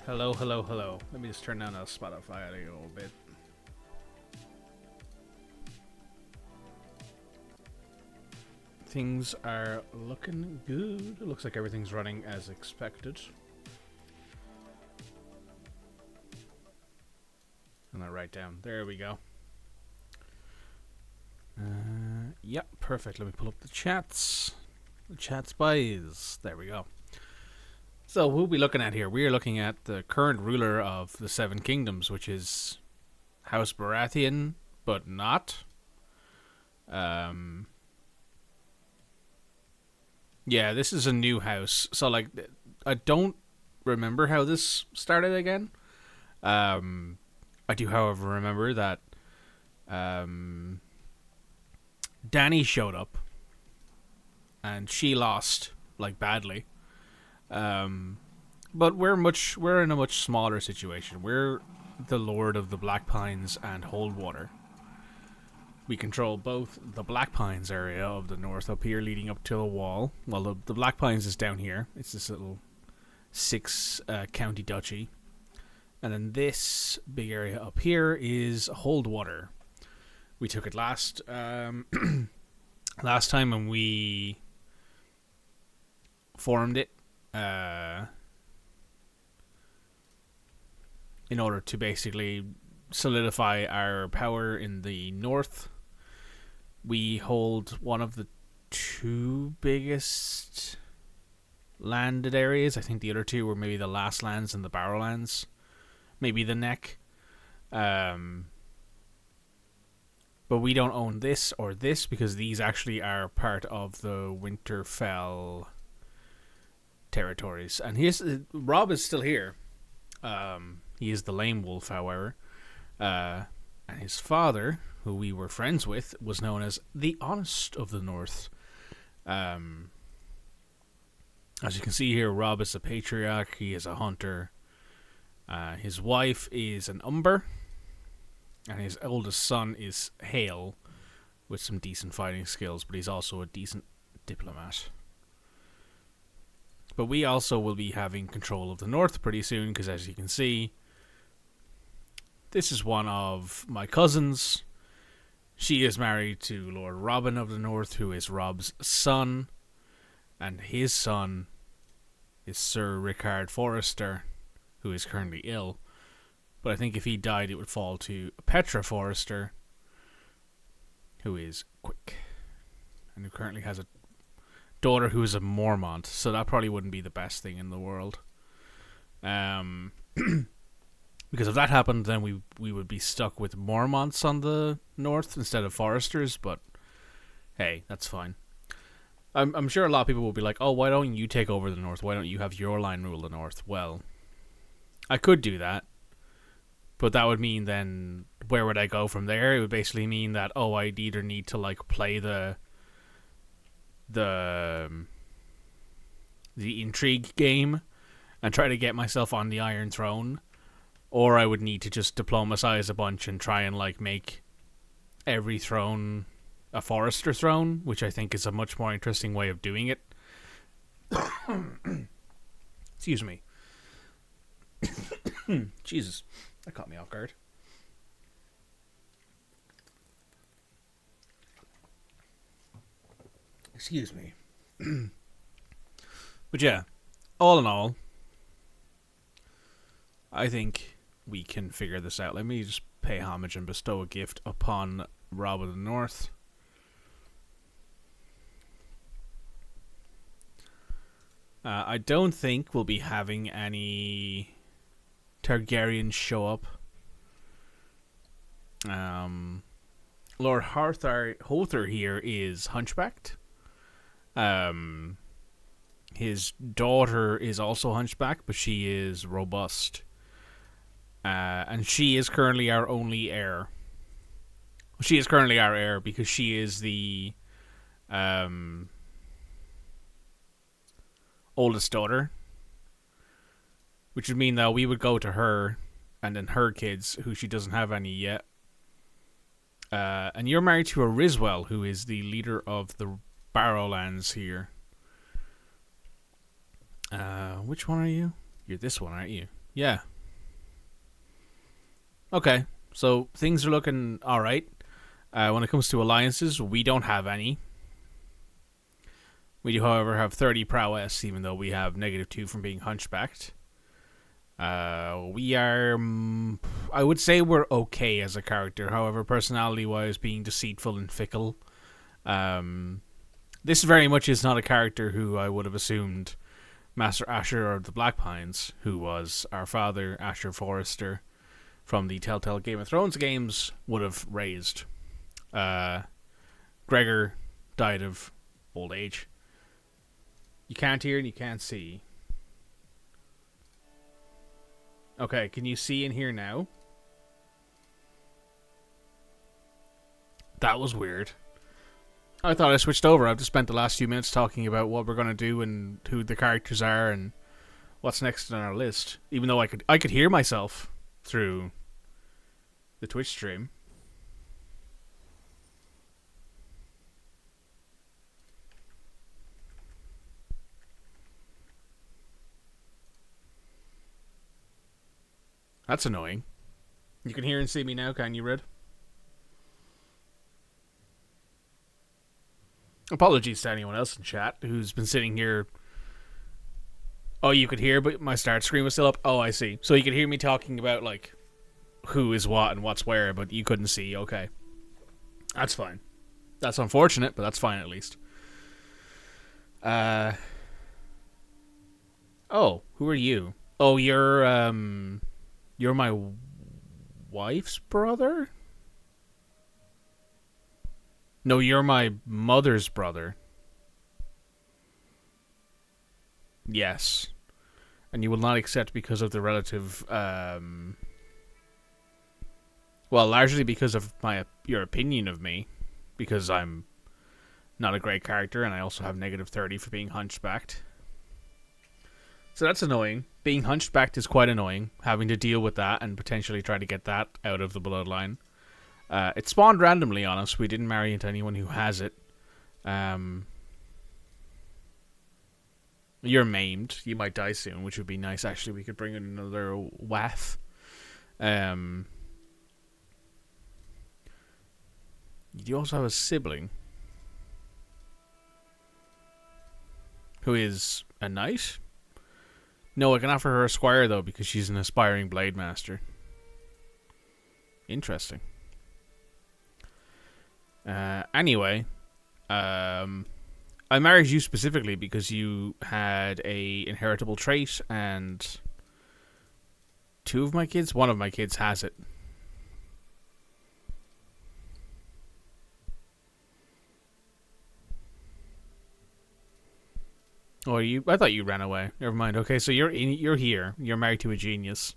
Hello, hello, hello. Let me just turn down that Spotify audio a little bit. Things are looking good. It looks like everything's running as expected. And I write down. There we go. Yep, perfect. Let me pull up the chats. The chats, boys. There we go. So, who are we looking at here? We are looking at the current ruler of the Seven Kingdoms, which is House Baratheon, but not. Yeah, this is a new house. So, like, I don't remember how this started again. I do, however, remember that Dany showed up and she lost, like, badly. But we're in a much smaller situation. We're the Lord of the Black Pines and Holdwater. We control both the Black Pines area of the north up here leading up to the wall. Well, the Black Pines is down here. It's this little 6 county duchy. And then this big area up here is Holdwater. We took it last last time when we formed it in order to basically solidify our power in the north. We hold one of the 2 biggest landed areas. I think the other 2 were maybe the Last Lands and the Barrowlands. Maybe the Neck. But we don't own this or this because these actually are part of the Winterfell territories. And Rob is still here. He is the Lame Wolf, however. And his father, who we were friends with, was known as the Honest of the North. As you can see here, Rob is a patriarch. He is a hunter. His wife is an Umber. And his oldest son is Hale, with some decent fighting skills, but he's also a decent diplomat. But we also will be having control of the north pretty soon, because as you can see, this is one of my cousins. She is married to Lord Robin of the North, who is Rob's son. And his son is Sir Rickard Forrester, who is currently ill. But I think if he died, it would fall to Petra Forrester, who is quick. And who currently has a daughter who is a Mormont. So that probably wouldn't be the best thing in the world. Because if that happened, then we would be stuck with Mormonts on the north instead of Foresters, but hey, that's fine. I'm sure a lot of people will be like, oh, why don't you take over the north? Why don't you have your line rule the north? Well, I could do that, but that would mean then, where would I go from there? It would basically mean that, oh, I'd either need to, like, play the intrigue game and try to get myself on the Iron Throne, or I would need to just diplomatize a bunch and try and, like, make every throne a Forrester throne, which I think is a much more interesting way of doing it. Excuse me. Jesus, that caught me off guard. Excuse me. But yeah, all in all, I think we can figure this out. Let me just pay homage and bestow a gift upon Rob of the North. I don't think we'll be having any Targaryens show up. Lord Hother here is hunchbacked. His daughter is also hunchbacked, but she is robust. And she is currently our only heir. She is currently our heir because she is the oldest daughter, which would mean that we would go to her and then her kids, who she doesn't have any yet. And you're married to a Riswell, who is the leader of the Barrowlands here. Which one are you? You're this one, aren't you? Yeah. Okay. So things are looking all right. When it comes to alliances, we don't have any. We do, however, have 30 prowess, even though we have -2 from being hunchbacked. We are. I would say we're okay as a character. However, personality-wise, being deceitful and fickle. This very much is not a character who I would have assumed Master Asher of the Black Pines, who was our father, Asher Forrester, from the Telltale Game of Thrones games, would have raised. Gregor died of old age. You can't hear and you can't see. Okay, can you see and hear now? That was weird. I thought I switched over. I've just spent the last few minutes talking about what we're going to do and who the characters are and what's next on our list. Even though I could hear myself through the Twitch stream. That's annoying. You can hear and see me now, can you, Red? Apologies to anyone else in chat who's been sitting here. Oh, you could hear, but my start screen was still up. Oh, I see. So you could hear me talking about, like, who is what and what's where, but you couldn't see. Okay. That's fine. That's unfortunate, but that's fine at least. Oh, who are you? Oh, you're my wife's brother? No, you're my mother's brother. Yes. And you will not accept because of the relative, well, largely because of your opinion of me. Because I'm not a great character, and I also have -30 for being hunchbacked. So that's annoying. Being hunchbacked is quite annoying. Having to deal with that and potentially try to get that out of the bloodline. It spawned randomly on us. We didn't marry into anyone who has it. You're maimed. You might die soon, which would be nice. Actually, we could bring in another waff. You do also have a sibling who is a knight. No, I can offer her a squire though because she's an aspiring blade master. Interesting. Anyway, I married you specifically because you had a inheritable trait, and one of my kids has it. Oh, I thought you ran away. Never mind. Okay, so you're here. You're married to a genius.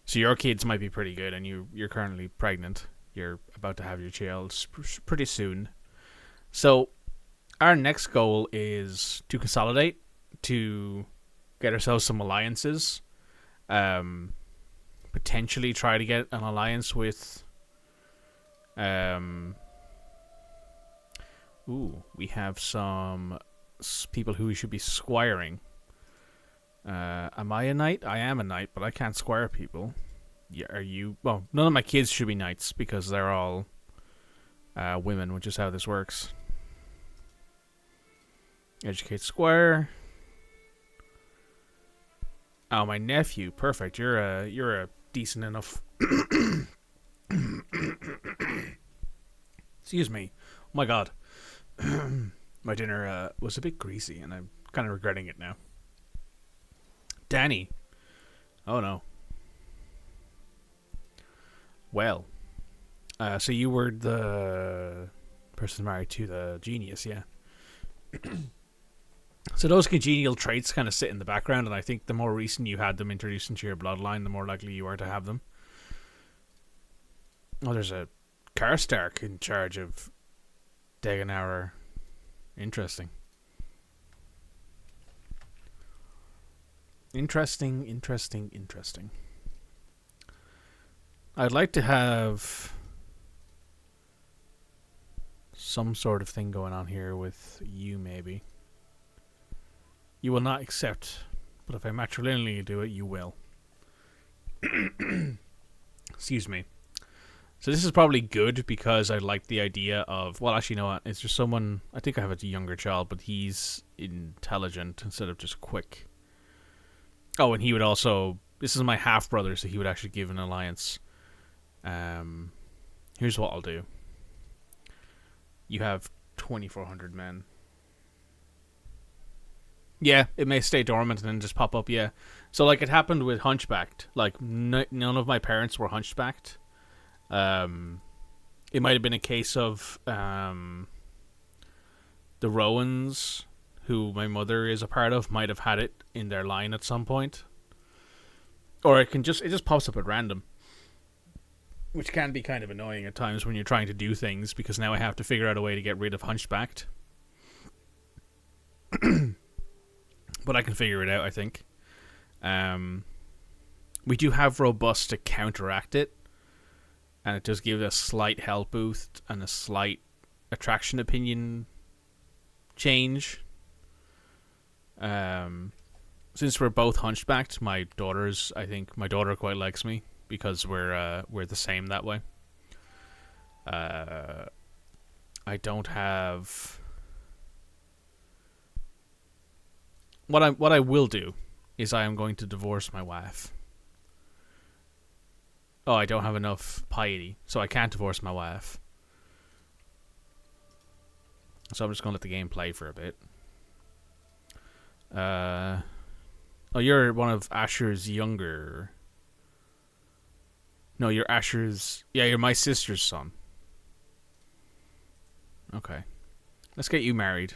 So your kids might be pretty good, and you're currently pregnant. You're about to have your child pretty soon. So our next goal is to consolidate, to get ourselves some alliances. Potentially try to get an alliance with... we have some people who we should be squiring. Am I a knight? I am a knight, but I can't squire people. Yeah, are you? Well, none of my kids should be knights because they're all women, which is how this works. Educate squire. Oh, my nephew. Perfect. You're a decent enough. Excuse me. Oh my god. My dinner was a bit greasy, and I'm kind of regretting it now. Danny. Oh no. Well. So you were the person married to the genius, yeah. So those congenial traits kind of sit in the background, and I think the more recent you had them introduced into your bloodline, the more likely you are to have them. Oh, there's a Karstark in charge of Dagenauer. Interesting. Interesting. I'd like to have some sort of thing going on here with you, maybe. You will not accept, but if I matrilineally do it, you will. Excuse me. So this is probably good because I like the idea of, well, actually, you know what? It's just someone, I think I have a younger child, but he's intelligent instead of just quick. Oh, and he would also, this is my half brother, so he would actually give an alliance. Here's what I'll do. You have 2,400 men. Yeah, it may stay dormant and then just pop up, yeah. So, like, it happened with Hunchbacked. Like, none of my parents were Hunchbacked. It might have been a case of the Rowans, who my mother is a part of, might have had it in their line at some point. Or it just pops up at random. Which can be kind of annoying at times when you're trying to do things, because now I have to figure out a way to get rid of Hunchbacked. But I can figure it out, I think. We do have Robust to counteract it, and it does give a slight health boost and a slight attraction opinion change. Since we're both hunchbacked, I think my daughter quite likes me because we're the same that way. I don't have what I will do is I am going to divorce my wife. Oh, I don't have enough piety, so I can't divorce my wife. So I'm just going to let the game play for a bit. Oh, you're one of Asher's younger... No, you're Asher's... Yeah, you're my sister's son. Okay. Let's get you married.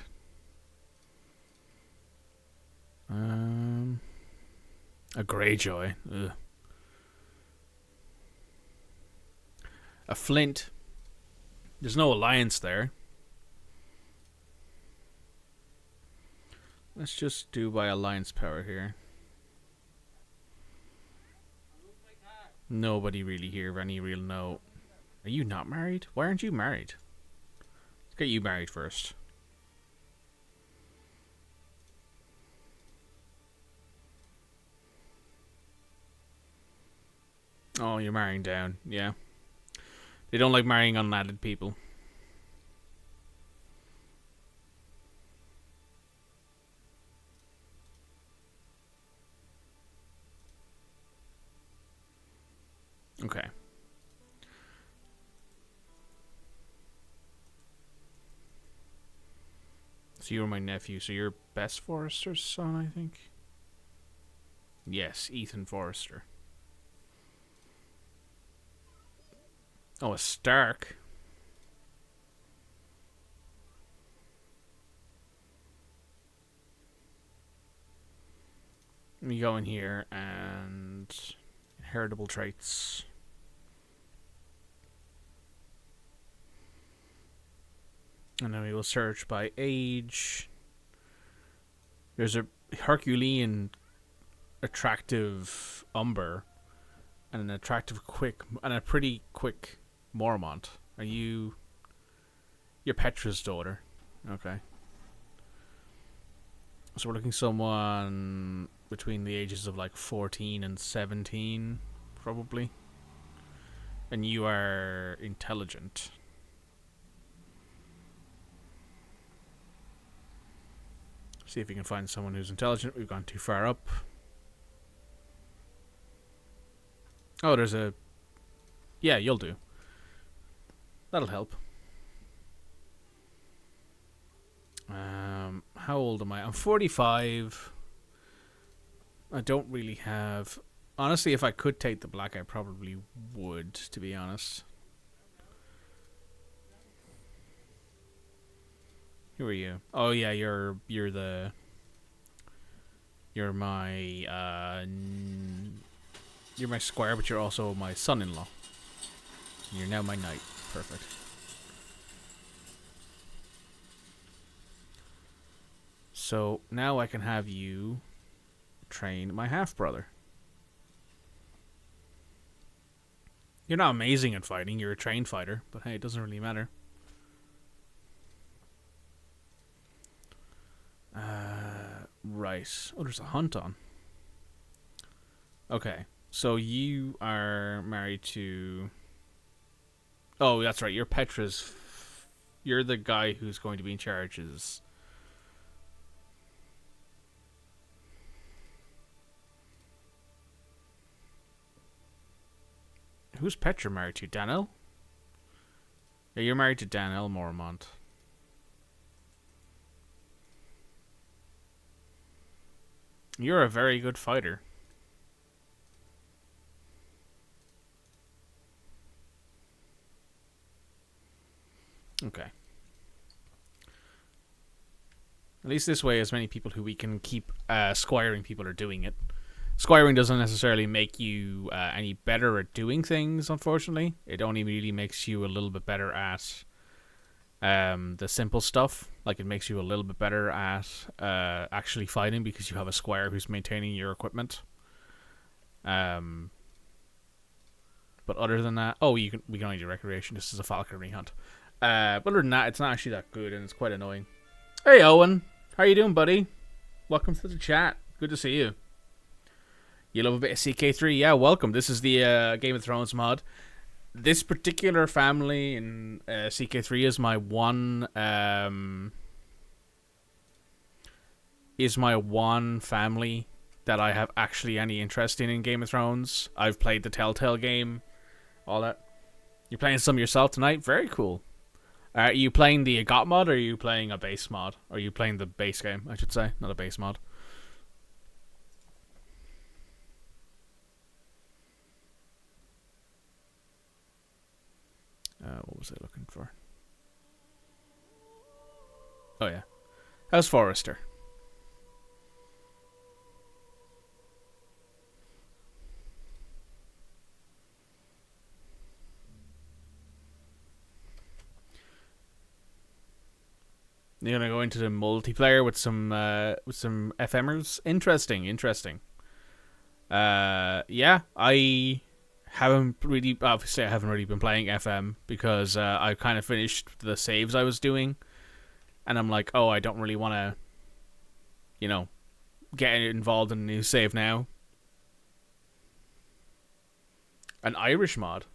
A Greyjoy. Ugh. A Flint. There's no alliance there. Let's just do by alliance power here. Nobody really here of any real note. Are you not married? Why aren't you married? Let's get you married first. Oh, you're marrying down. Yeah. They don't like marrying unladded people. Okay. So you're my nephew. So you're Bess Forrester's son, I think? Yes, Ethan Forrester. Oh, a Stark. Let me go in here and... Heritable traits. And then we will search by age. There's a Herculean attractive Umber and an attractive quick and a pretty quick Mormont. Are you... You're Petra's daughter. Okay. So we're looking someone between the ages of like 14 and 17, probably. And you are intelligent. See if you can find someone who's intelligent. We've gone too far up. Oh, there's a... Yeah, you'll do. That'll help. How old am I? I'm 45. I don't really have... Honestly, if I could take the black, I probably would, to be honest. Who are you? Oh yeah, you're my you're my squire, but you're also my son-in-law. You're now my knight. Perfect. So now I can have you train my half-brother. You're not amazing at fighting. You're a trained fighter, but hey, it doesn't really matter. Right. Oh, there's a hunt on. Okay. So you are married to... Oh, that's right. You're Petra's... You're the guy who's going to be in charge. Who's Petra married to? Daniel? Yeah, you're married to Daniel Mormont. You're a very good fighter. Okay. At least this way, as many people who we can keep squiring people are doing it. Squiring doesn't necessarily make you any better at doing things, unfortunately. It only really makes you a little bit better at the simple stuff. Like, it makes you a little bit better at actually fighting because you have a squire who's maintaining your equipment. But other than that... Oh, we can only do recreation. This is a falconry hunt. But other than that, it's not actually that good, and it's quite annoying. Hey, Owen. How you doing, buddy? Welcome to the chat. Good to see you. You love a bit of CK3? Yeah, welcome. This is the Game of Thrones mod. This particular family in CK3 is my one family that I have actually any interest in Game of Thrones. I've played the Telltale game, all that. You're playing some yourself tonight? Very cool. Are you playing the AGOT mod, or are you playing a base mod? Or are you playing the base game, I should say, not a base mod? What was I looking for? Oh, yeah. How's Forrester? You're gonna go into the multiplayer with some FMers? Interesting. Yeah, I haven't really been playing FM because I kind of finished the saves I was doing, and I'm like, oh, I don't really want to, get involved in a new save now. An Irish mod.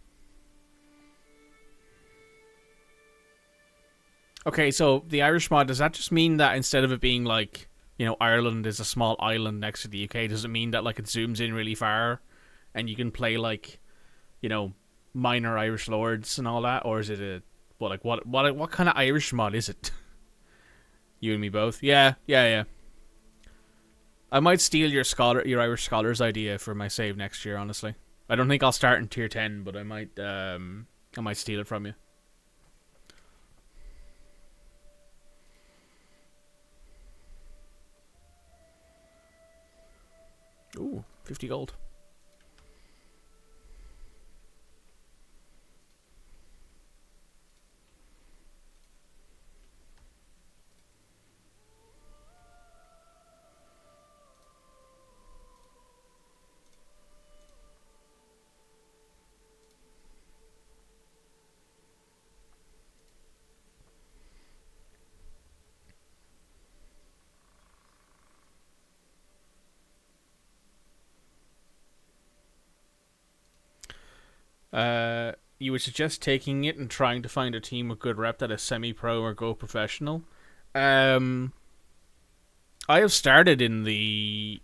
Okay, so the Irish mod, does that just mean that instead of it being like, Ireland is a small island next to the UK, does it mean that like it zooms in really far and you can play like, minor Irish lords and all that? Or is it what kind of Irish mod is it? You and me both? Yeah. I might steal your Irish scholars idea for my save next year, honestly. I don't think I'll start in tier 10, but I might steal it from you. Ooh, 50 gold. You would suggest taking it and trying to find a team with good rep that is semi-pro or go professional. I have started in the...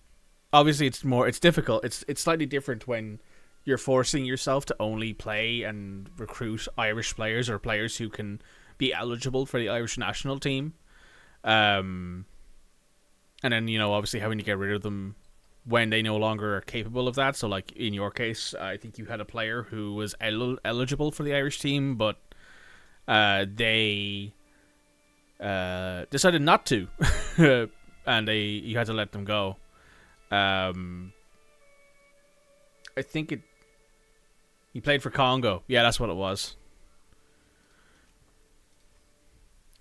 Obviously, it's difficult. It's slightly different when you're forcing yourself to only play and recruit Irish players or players who can be eligible for the Irish national team. And then, obviously having to get rid of them when they no longer are capable of that. So, like, in your case, I think you had a player who was eligible for the Irish team, but they decided not to. And you had to let them go. I think he played for Congo. Yeah, that's what it was.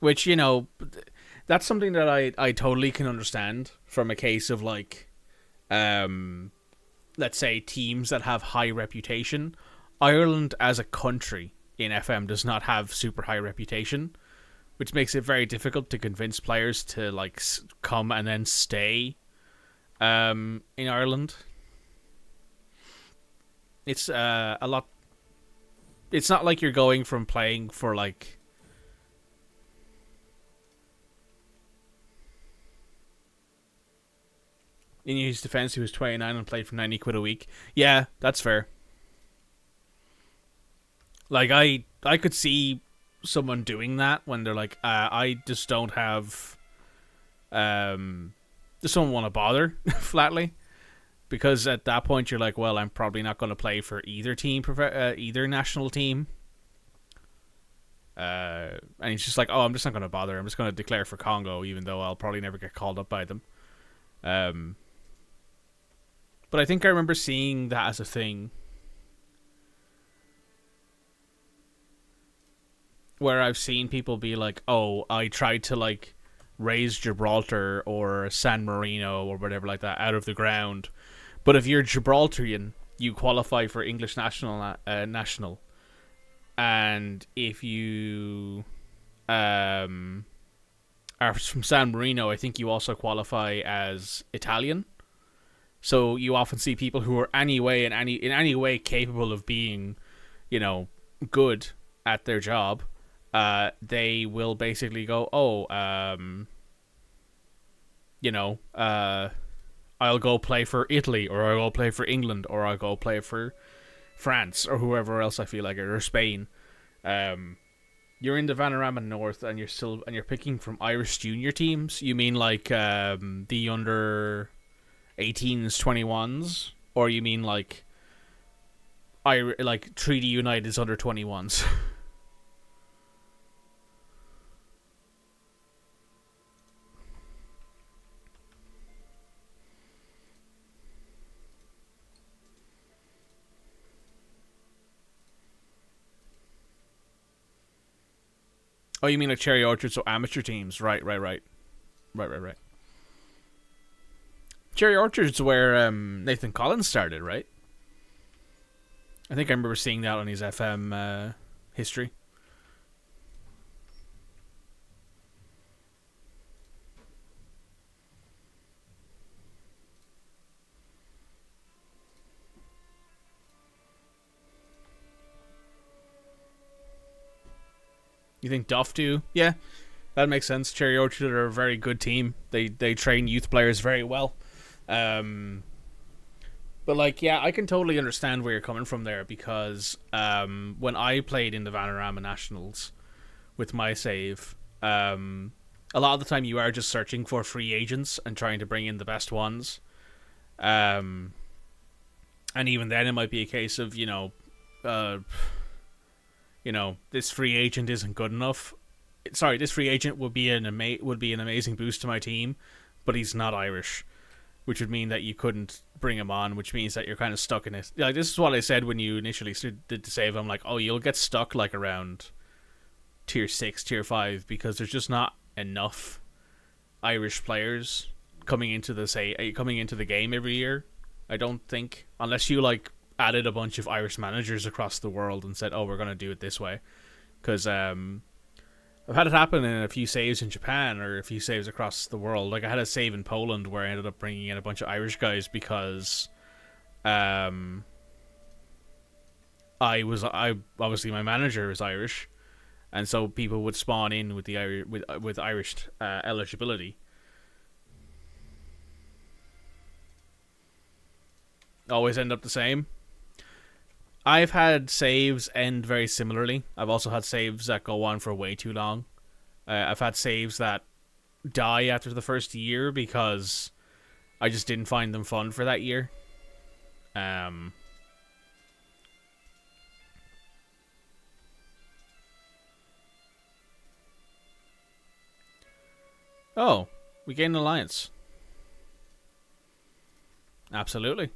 Which, that's something that I totally can understand from a case of, like, let's say teams that have high reputation. Ireland as a country in FM does not have super high reputation, which makes it very difficult to convince players to like come and then stay in Ireland. It's a lot. It's not like you're going from playing for like. In his defense, he was 29 and played for 90 quid a week. Yeah, that's fair. Like I could see someone doing that when they're like, I just don't have, just don't want to bother, flatly, because at that point you're like, well, I'm probably not going to play for either team, either national team. And he's just like, oh, I'm just not going to bother. I'm just going to declare for Congo, even though I'll probably never get called up by them. But I think I remember seeing that as a thing where I've seen people be like, oh, I tried to like raise Gibraltar or San Marino or whatever like that out of the ground. But if you're Gibraltarian, you qualify for English national. And if you are from San Marino, I think you also qualify as Italian. So you often see people who are in any way capable of being, good at their job. They will basically go, I'll go play for Italy, or I'll go play for England, or I'll go play for France, or whoever else I feel like it, or Spain. You're in the Vanarama North, and you're picking from Irish junior teams. You mean like the under 18s, 21s, or you mean like Treaty United's under 21s? Oh, you mean like Cherry Orchard, so amateur teams. Right. Cherry Orchard's where Nathan Collins started, right? I think I remember seeing that on his FM history. You think Duff do? Yeah, that makes sense. Cherry Orchard are a very good team. They train youth players very well. But like, yeah, I can totally understand where you're coming from there, because when I played in the Vanarama Nationals with my save, a lot of the time you are just searching for free agents and trying to bring in the best ones. And even then, it might be a case of this free agent isn't good enough. Sorry, this free agent would be an amazing boost to my team, but he's not Irish, which would mean that you couldn't bring him on, which means that you're kind of stuck in it. Like, this is what I said when you initially did the save. I'm like, oh, you'll get stuck like around tier 6, tier 5, because there's just not enough Irish players coming into the game every year. I don't think, unless you like added a bunch of Irish managers across the world and said, oh, we're going to do it this way. Because I've had it happen in a few saves in Japan, or a few saves across the world. Like, I had a save in Poland where I ended up bringing in a bunch of Irish guys because obviously my manager is Irish, and so people would spawn in with the with Irish eligibility. Always end up the same. I've had saves end very similarly. I've also had saves that go on for way too long. I've had saves that die after the first year because I just didn't find them fun for that year. Oh, we gained an alliance. Absolutely.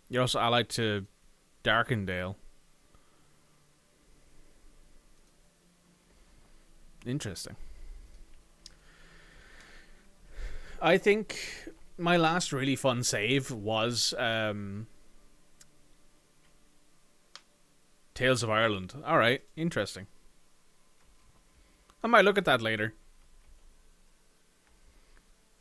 You're also allied to Darkendale. Interesting. I think my last really fun save was Tales of Ireland. Alright, interesting. I might look at that later.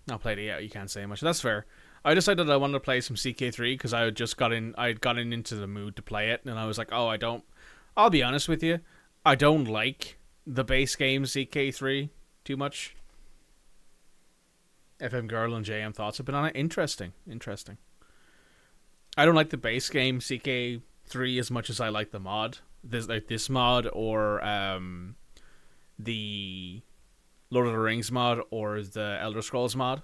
Not played it yet, you can't say much. That's fair. I decided I wanted to play some CK3 because I had gotten into the mood to play it, and I was like, oh, I don't. I'll be honest with you, I don't like the base game CK3 too much. FM Girl and JM thoughts have been on it. Interesting, interesting. I don't like the base game CK3 as much as I like the mod. This mod or the Lord of the Rings mod or the Elder Scrolls mod.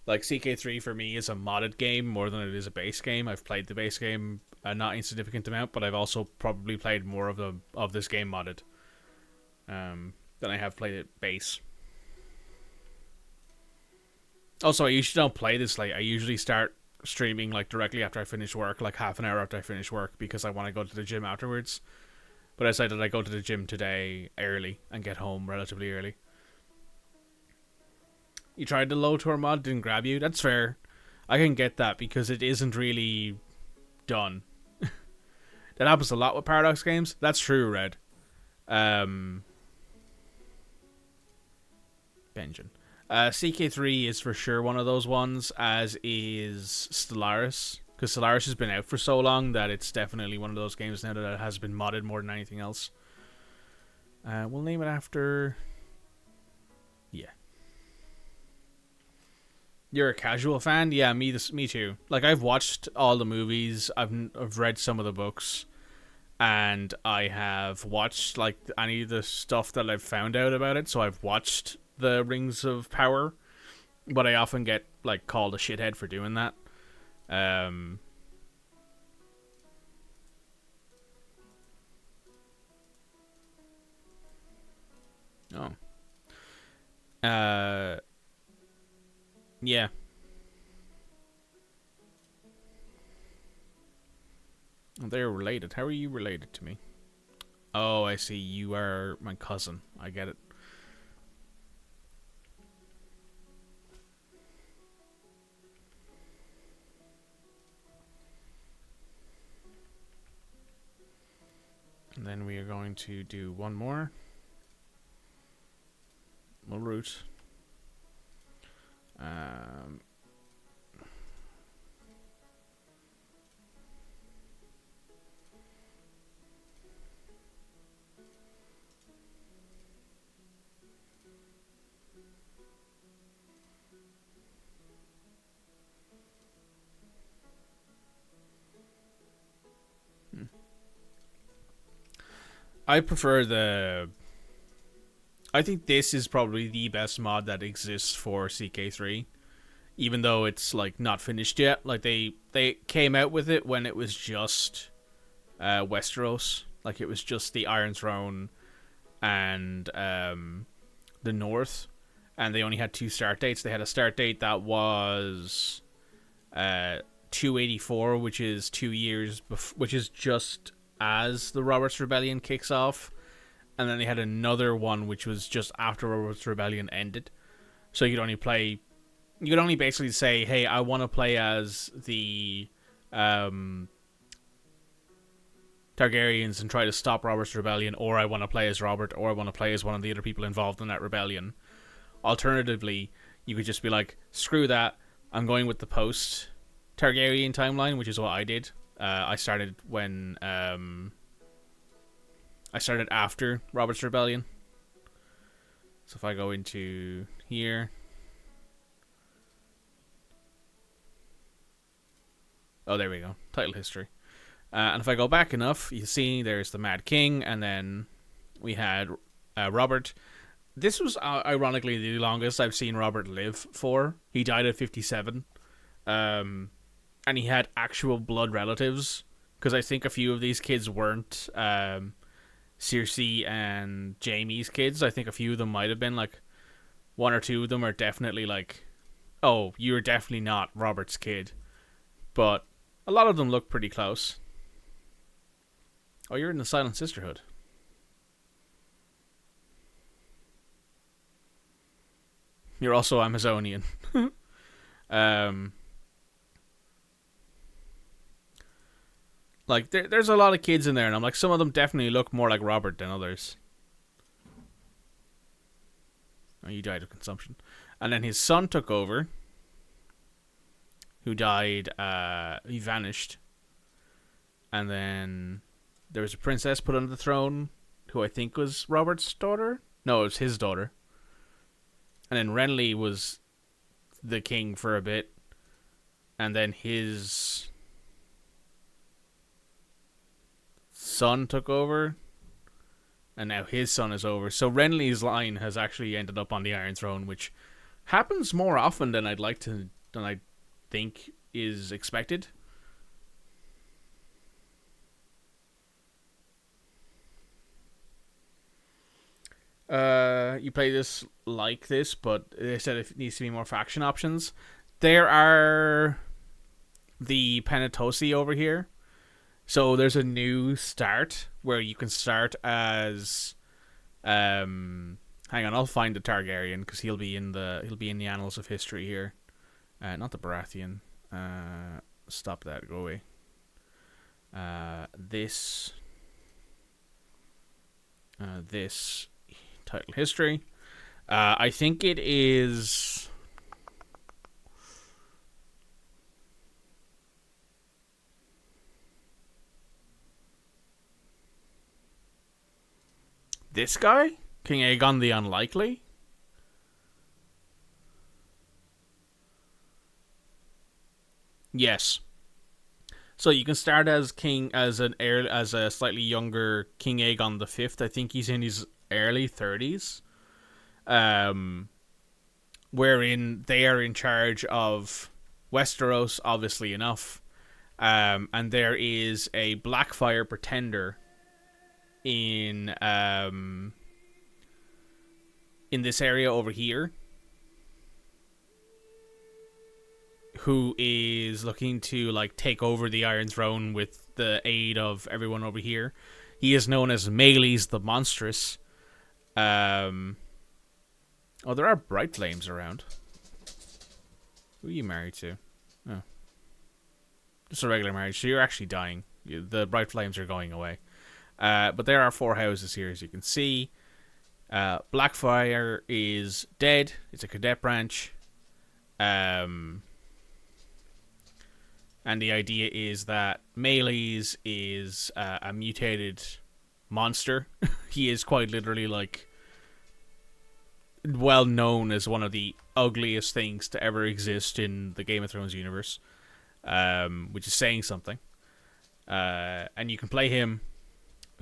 Like CK3 for me is a modded game more than it is a base game. I've played the base game a not insignificant amount, but I've also probably played more of this game modded than I have played it base. Also, I usually don't play this late. I usually start streaming like directly after I finish work, like half an hour after I finish work, because I want to go to the gym afterwards. But I decided I go to the gym today early and get home relatively early. You tried the low tour mod, didn't grab you. That's fair. I can get that because it isn't really done. That happens a lot with Paradox games. That's true, Red. Benjamin. CK3 is for sure one of those ones, as is Stellaris. Because Stellaris has been out for so long that it's definitely one of those games now that it has been modded more than anything else. We'll name it after... Yeah. You're a casual fan? Yeah, me too. Like, I've watched all the movies, I've read some of the books, and I have watched, like, any of the stuff that I've found out about it. So I've watched the Rings of Power, but I often get, like, called a shithead for doing that. Oh. Yeah. They're related. How are you related to me? Oh, I see. You are my cousin. I get it. And then we are going to do one more. We'll root. I prefer the... I think this is probably the best mod that exists for CK3. Even though it's, like, not finished yet. Like, they came out with it when it was just Westeros. Like, it was just the Iron Throne and the North. And they only had 2 start dates. They had a start date that was 284, which is 2 years, which is just as the Robert's Rebellion kicks off. And then they had another one which was just after Robert's Rebellion ended. So you could only play... You could only basically say, hey, I want to play as the Targaryens and try to stop Robert's Rebellion, or I want to play as Robert, or I want to play as one of the other people involved in that rebellion. Alternatively, you could just be like, screw that, I'm going with the post-Targaryen timeline, which is what I did. I started when... I started after Robert's Rebellion. So if I go into here... Oh, there we go. Title history. And if I go back enough, you see there's the Mad King, and then we had Robert. This was, ironically, the longest I've seen Robert live for. He died at 57. And he had actual blood relatives, because I think a few of these kids weren't Cersei and Jaime's kids. I think a few of them might have been, like, 1 or 2 of them are definitely like, oh, you're definitely not Robert's kid. But a lot of them look pretty close. Oh, you're in the Silent Sisterhood. You're also Amazonian. Like, there's a lot of kids in there, and I'm like, some of them definitely look more like Robert than others. Oh, he died of consumption. And then his son took over. who died. He vanished, and then there was a princess put on the throne, who I think was Robert's daughter. No, it was his daughter. And then Renly was the king for a bit, and then his son took over, and now his son is over. So Renly's line has actually ended up on the Iron Throne, which happens more often than I think is expected. You play this like this, but they said it needs to be more faction options. There are the Penatosi over here. So there's a new start where you can start as hang on, I'll find the Targaryen because he'll be in the annals of history here. Not the Baratheon. Stop that, go away. This title history. I think it is this guy, King Aegon the Unlikely. Yes. So you can start as as a slightly younger King Aegon the Fifth. I think he's in his early 30s. Wherein they are in charge of Westeros, obviously enough. And there is a Blackfire pretender in this area over here, who is looking to like take over the Iron Throne with the aid of everyone over here. He is known as Meleys the Monstrous. Oh, there are bright flames around. Who are you married to? Oh, just a regular marriage. So you're actually dying. The bright flames are going away. But there are 4 houses here, as you can see. Blackfire is dead. It's a cadet branch. And the idea is that Meleys is a mutated monster. He is quite literally like well known as one of the ugliest things to ever exist in the Game of Thrones universe, which is saying something. And you can play him,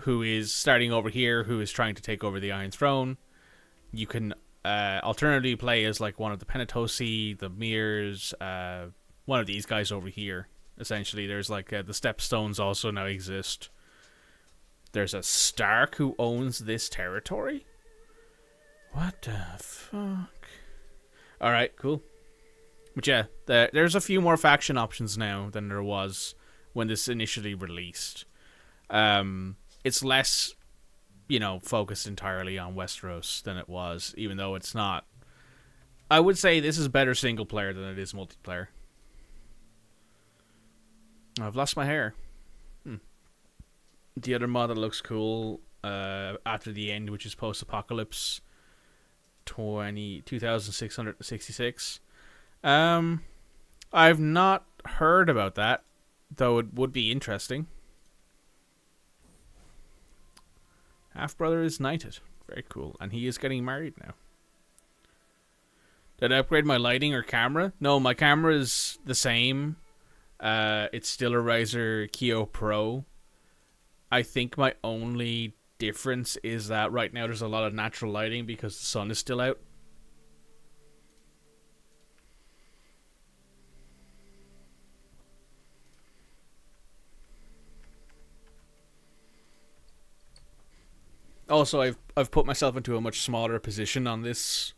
who is starting over here, who is trying to take over the Iron Throne. You can alternatively play as like one of the Penatosi, the Mears, one of these guys over here. Essentially, there's like the Stepstones also now exist. There's a Stark who owns this territory. What the fuck? Alright, cool. But yeah, there's a few more faction options now than there was when this initially released. It's less, focused entirely on Westeros than it was, even though it's not. I would say this is better single player than it is multiplayer. I've lost my hair. The other mod that looks cool after the end, which is post-apocalypse 2666. I've not heard about that, though it would be interesting. Half-brother is knighted. Very cool. And he is getting married now. Did I upgrade my lighting or camera? No, my camera is the same. It's still a Razer Kio Pro. I think my only difference is that right now there's a lot of natural lighting because the sun is still out. Also, I've put myself into a much smaller position on this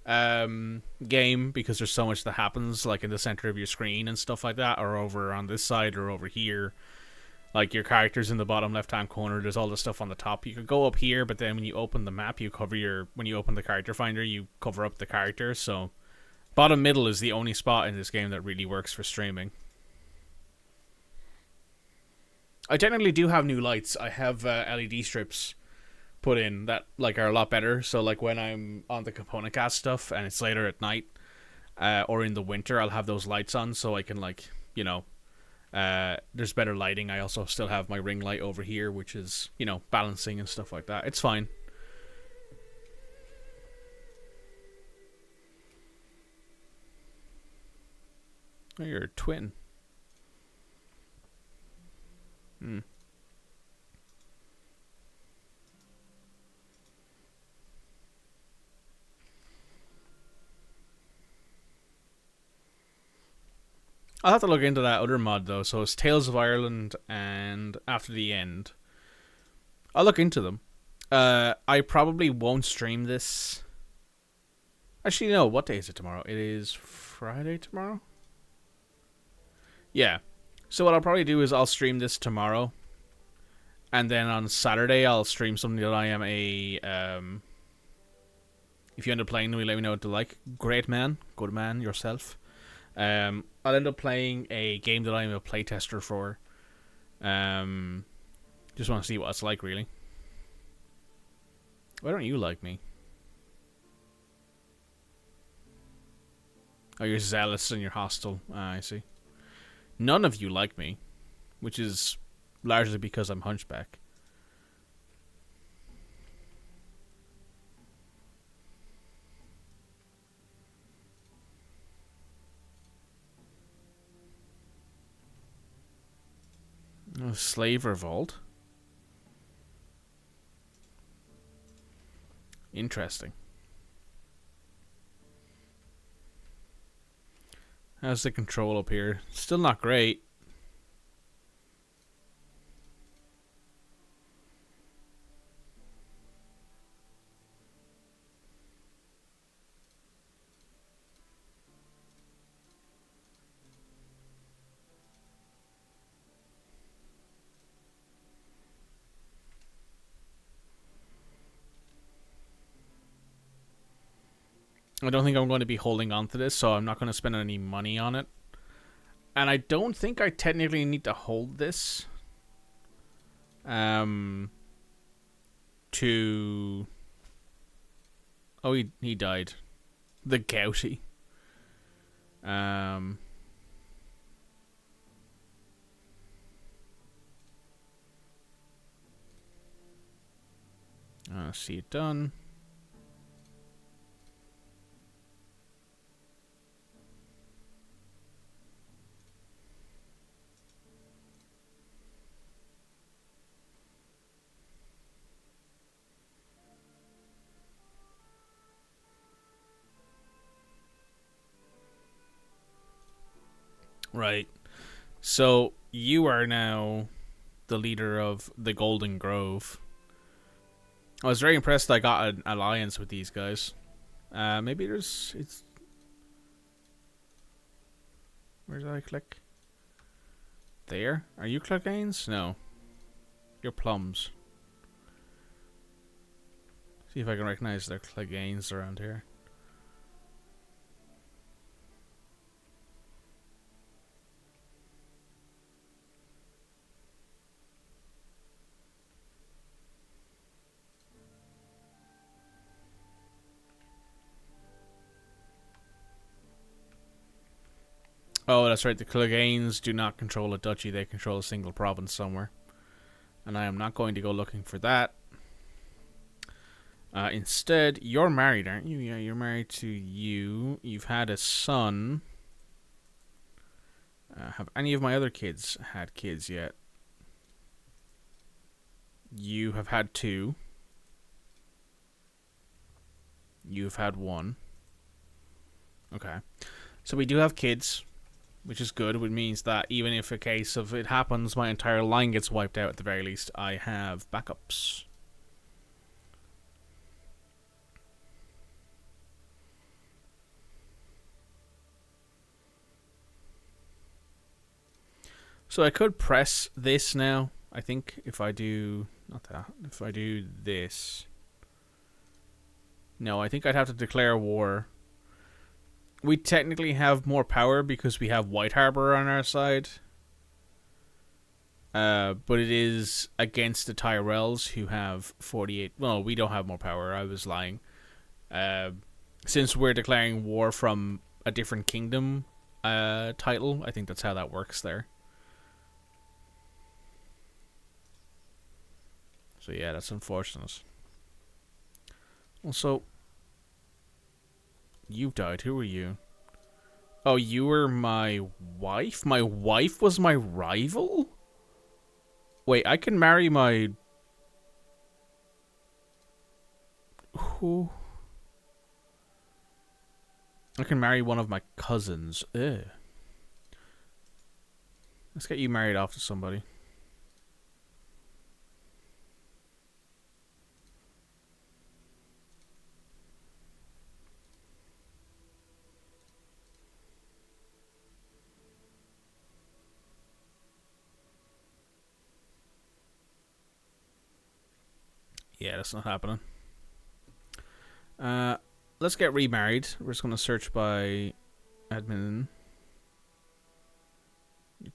game because there's so much that happens, like in the center of your screen and stuff like that, or over on this side or over here. Like your character's in the bottom left-hand corner. There's all the stuff on the top. You could go up here, but then when you open the map, when you open the character finder, you cover up the character. So bottom middle is the only spot in this game that really works for streaming. I technically do have new lights. I have LED strips put in that like are a lot better. So like when I'm on the component cast stuff and it's later at night, or in the winter, I'll have those lights on so I can, like, you know, there's better lighting. I also still have my ring light over here, which is, you know, balancing and stuff like that. It's fine. Oh, you're a twin. Hmm. I'll have to look into that other mod though. So it's Tales of Ireland and After the End. I'll look into them. I probably won't stream this. Actually, no. What day is it tomorrow? It is Friday tomorrow? Yeah. So what I'll probably do is I'll stream this tomorrow. And then on Saturday, I'll stream something that I am a... if you end up playing, let me know what to like. Great man. Good man yourself. I'll end up playing a game that I'm a playtester for. Just want to see what it's like, really. Why don't you like me? Oh, you're zealous and you're hostile. Ah, I see. None of you like me, which is largely because I'm hunchback. Oh, slave revolt. Interesting. How's the control up here? Still not great. I don't think I'm going to be holding on to this, so I'm not going to spend any money on it. And I don't think I technically need to hold this. To... Oh, he died. The Gouty. See it done. Right. So you are now the leader of the Golden Grove. I was very impressed I got an alliance with these guys. Maybe it's... Where did I click? There? Are you Cleganes? No. You're Plums. See if I can recognize their Cleganes around here. Oh, that's right. The Cleganes do not control a duchy. They control a single province somewhere. And I am not going to go looking for that. Instead, you're married, aren't you? Yeah, you're married to you. You've had a son. Have any of my other kids had kids yet? You have had 2. You've had 1. Okay. So we do have kids, which is good. Which means that even if a case of it happens, my entire line gets wiped out at the very least, I have backups. So I could press this now. I think if I do... Not that. If I do this... No, I think I'd have to declare war. We technically have more power because we have White Harbor on our side. But it is against the Tyrells who have 48... Well, we don't have more power. I was lying. Since we're declaring war from a different kingdom title. I think that's how that works there. So yeah, that's unfortunate. Also, you've died. Who are you? Oh, you were my wife? My wife was my rival? Wait, I can marry my... Who? I can marry one of my cousins. Ugh. Let's get you married off to somebody. Yeah, that's not happening. Let's get remarried. We're just going to search by admin.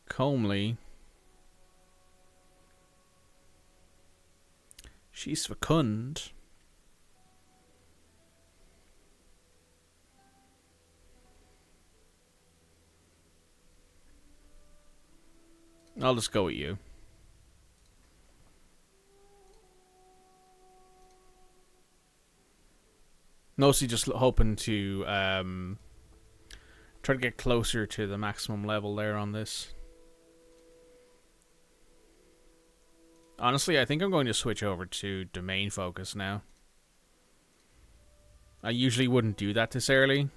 Comely. She's fecund. I'll just go with you. Mostly just hoping to try to get closer to the maximum level there on this. Honestly, I think I'm going to switch over to domain focus now. I usually wouldn't do that this early.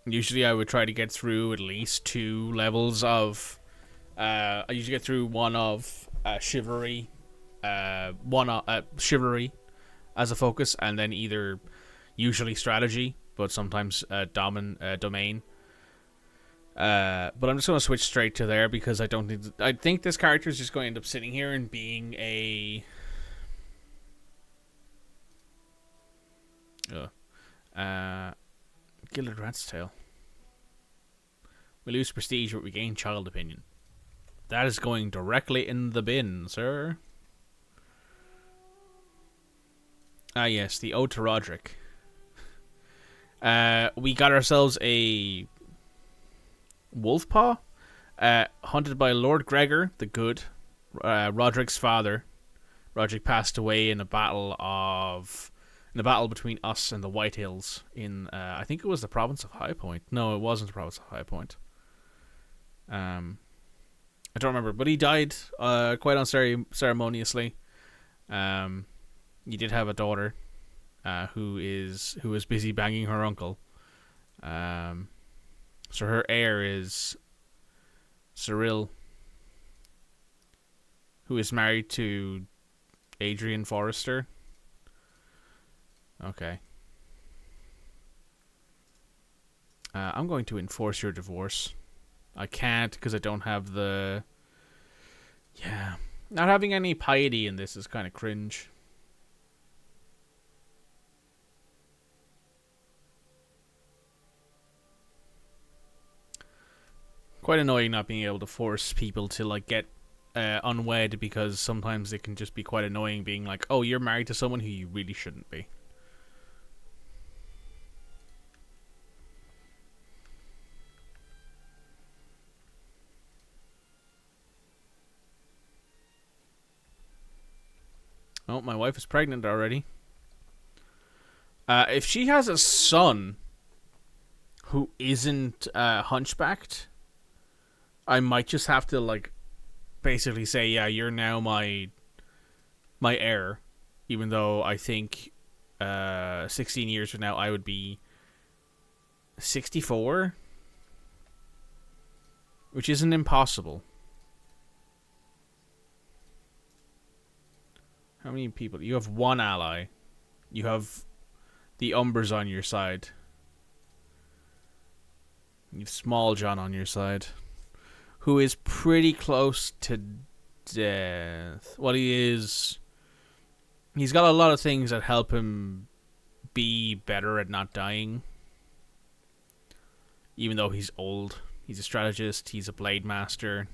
Usually I would try to get through at least 2 levels of... I usually get through one of chivalry. Chivalry as a focus, and then either usually strategy, but sometimes domain. But I'm just going to switch straight to there because I don't need... I think this character is just going to end up sitting here and being a... Gilded Rat's Tail. We lose prestige, but we gain child opinion. That is going directly in the bin, sir. Ah, yes, the Ode to Roderick. We got ourselves a Wolfpaw, hunted by Lord Gregor the Good, Roderick's father. Roderick passed away in a battle between us and the White Hills in, I think it was the province of High Point. No, it wasn't the province of High Point. I don't remember, but he died quite unceremoniously. He did have a daughter who is busy banging her uncle. So her heir is Cyril, who is married to Adrian Forrester. Okay. I'm going to enforce your divorce. I can't because I don't have the... Yeah. Not having any piety in this is kind of cringe. Quite annoying not being able to force people to like get unwed, because sometimes it can just be quite annoying being like, oh, you're married to someone who you really shouldn't be. Oh, my wife is pregnant already. If she has a son who isn't hunchbacked, I might just have to like basically say, yeah, you're now my heir, even though I think 16 years from now I would be 64, which isn't impossible. How many people? You have one ally. You have the Umbers on your side. You have Small John on your side, who is pretty close to death. Well, he's got a lot of things that help him be better at not dying. Even though he's old. He's a strategist, he's a blade master,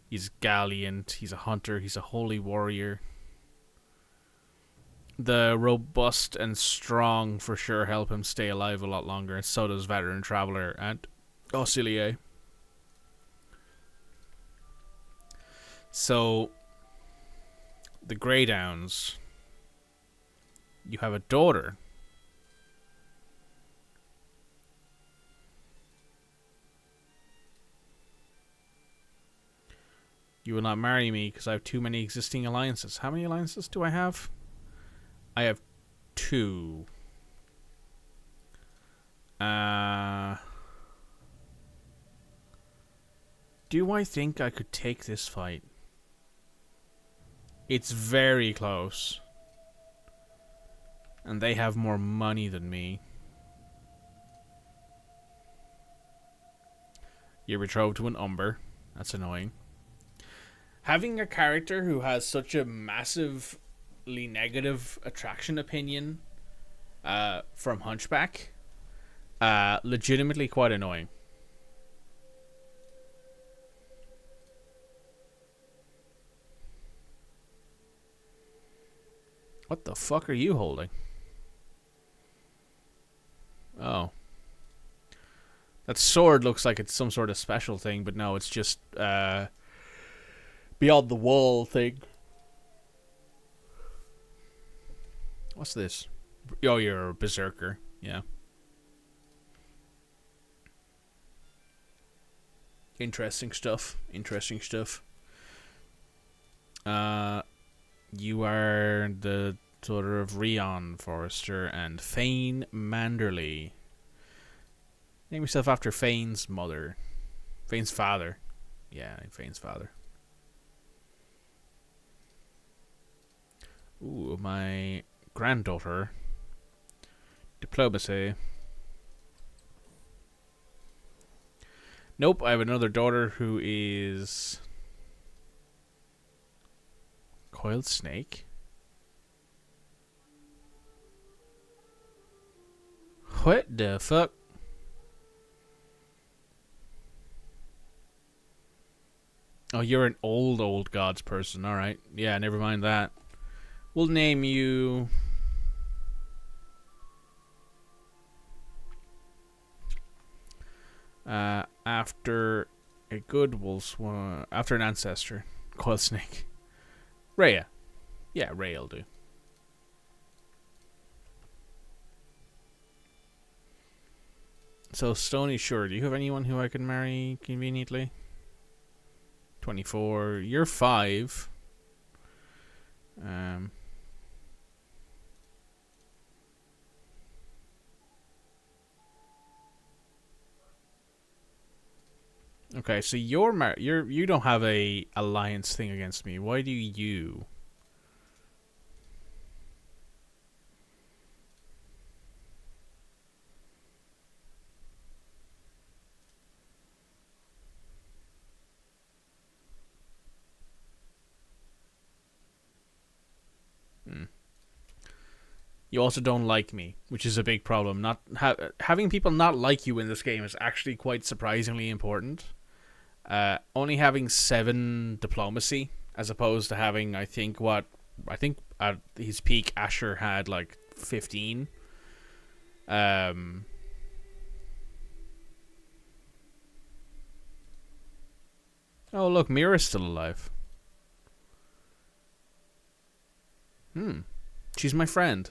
he's gallant, he's a hunter, he's a holy warrior. The robust and strong for sure help him stay alive a lot longer. So does veteran traveler and Auxilier. So the Grey Downs. You have a daughter. You will not marry me because I have too many existing alliances. How many alliances do I have? I have 2. Do I think I could take this fight? It's very close. And they have more money than me. You're betrothed to an Umber. That's annoying. Having a character who has such a massively negative attraction opinion from Hunchback, legitimately quite annoying. What the fuck are you holding? Oh. That sword looks like it's some sort of special thing, but no, it's just beyond the wall thing. What's this? Oh, you're a berserker. Yeah. Interesting stuff. Interesting stuff. You are the daughter of Rion Forrester and Fane Manderley. Name yourself after Fane's mother. Fane's father. Yeah, Fane's father. Ooh, my granddaughter. Diplomacy. Nope, I have another daughter who is... Coiled Snake? What the fuck? Oh, you're an old gods person. Alright. Yeah, never mind that. We'll name you... after a good wolf... after an ancestor. Coiled Snake. Rhea. Yeah, Rhea will do. So, Stony Shore, do you have anyone who I can marry conveniently? 24. You're 5. Okay, so you don't have a alliance thing against me. Why do you? You also don't like me, which is a big problem. Not having people not like you in this game is actually quite surprisingly important. Only having 7 diplomacy as opposed to having, I think at his peak Asher had like 15. Oh look, Mira's still alive. She's my friend.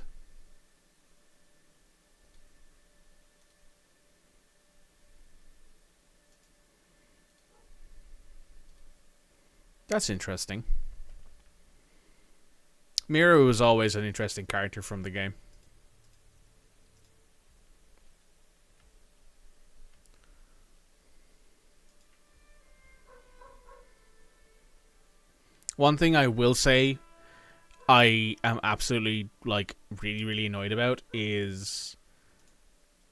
That's interesting. Mira was always an interesting character from the game. One thing I will say I am absolutely, like, really, really annoyed about is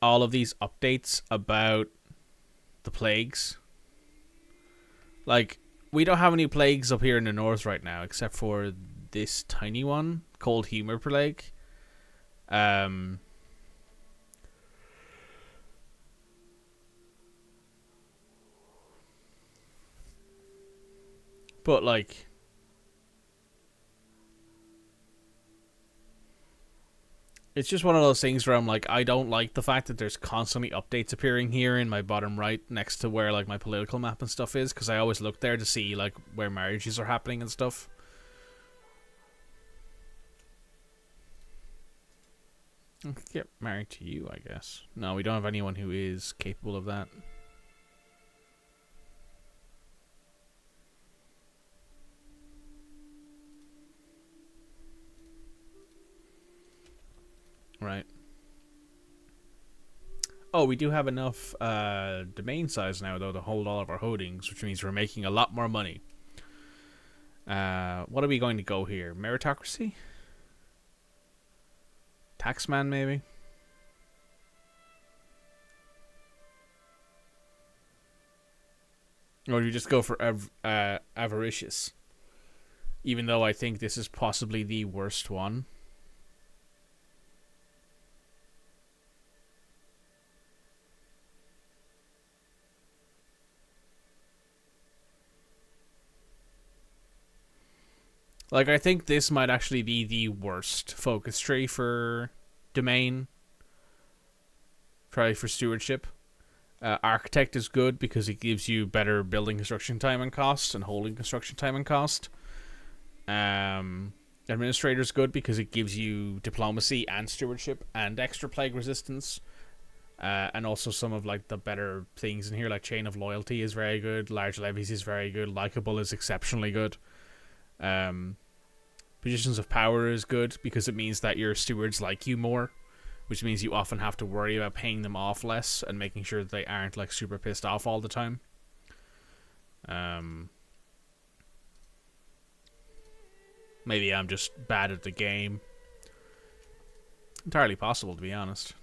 all of these updates about the plagues. Like, we don't have any plagues up here in the north right now, except for this tiny one called Humor Plague. But, like... It's just one of those things where I'm like, I don't like the fact that there's constantly updates appearing here in my bottom right next to where like my political map and stuff is, because I always look there to see like where marriages are happening and stuff. I could get married to you, I guess. No, we don't have anyone who is capable of that. Right. Oh, we do have enough domain size now, though, to hold all of our holdings, which means we're making a lot more money. What are we going to go here? Meritocracy? Taxman, maybe? Or do you just go for avaricious? Even though I think this is possibly the worst one. Like, I think this might actually be the worst focus tree for domain. Probably for stewardship. Architect is good because it gives you better building construction time and cost and holding construction time and cost. Administrator is good because it gives you diplomacy and stewardship and extra plague resistance. And also some of like the better things in here, like Chain of Loyalty is very good, Large Levies is very good, Likeable is exceptionally good. Positions of Power is good because it means that your stewards like you more, which means you often have to worry about paying them off less and making sure that they aren't like super pissed off all the time. Maybe I'm just bad at the game. Entirely possible, to be honest.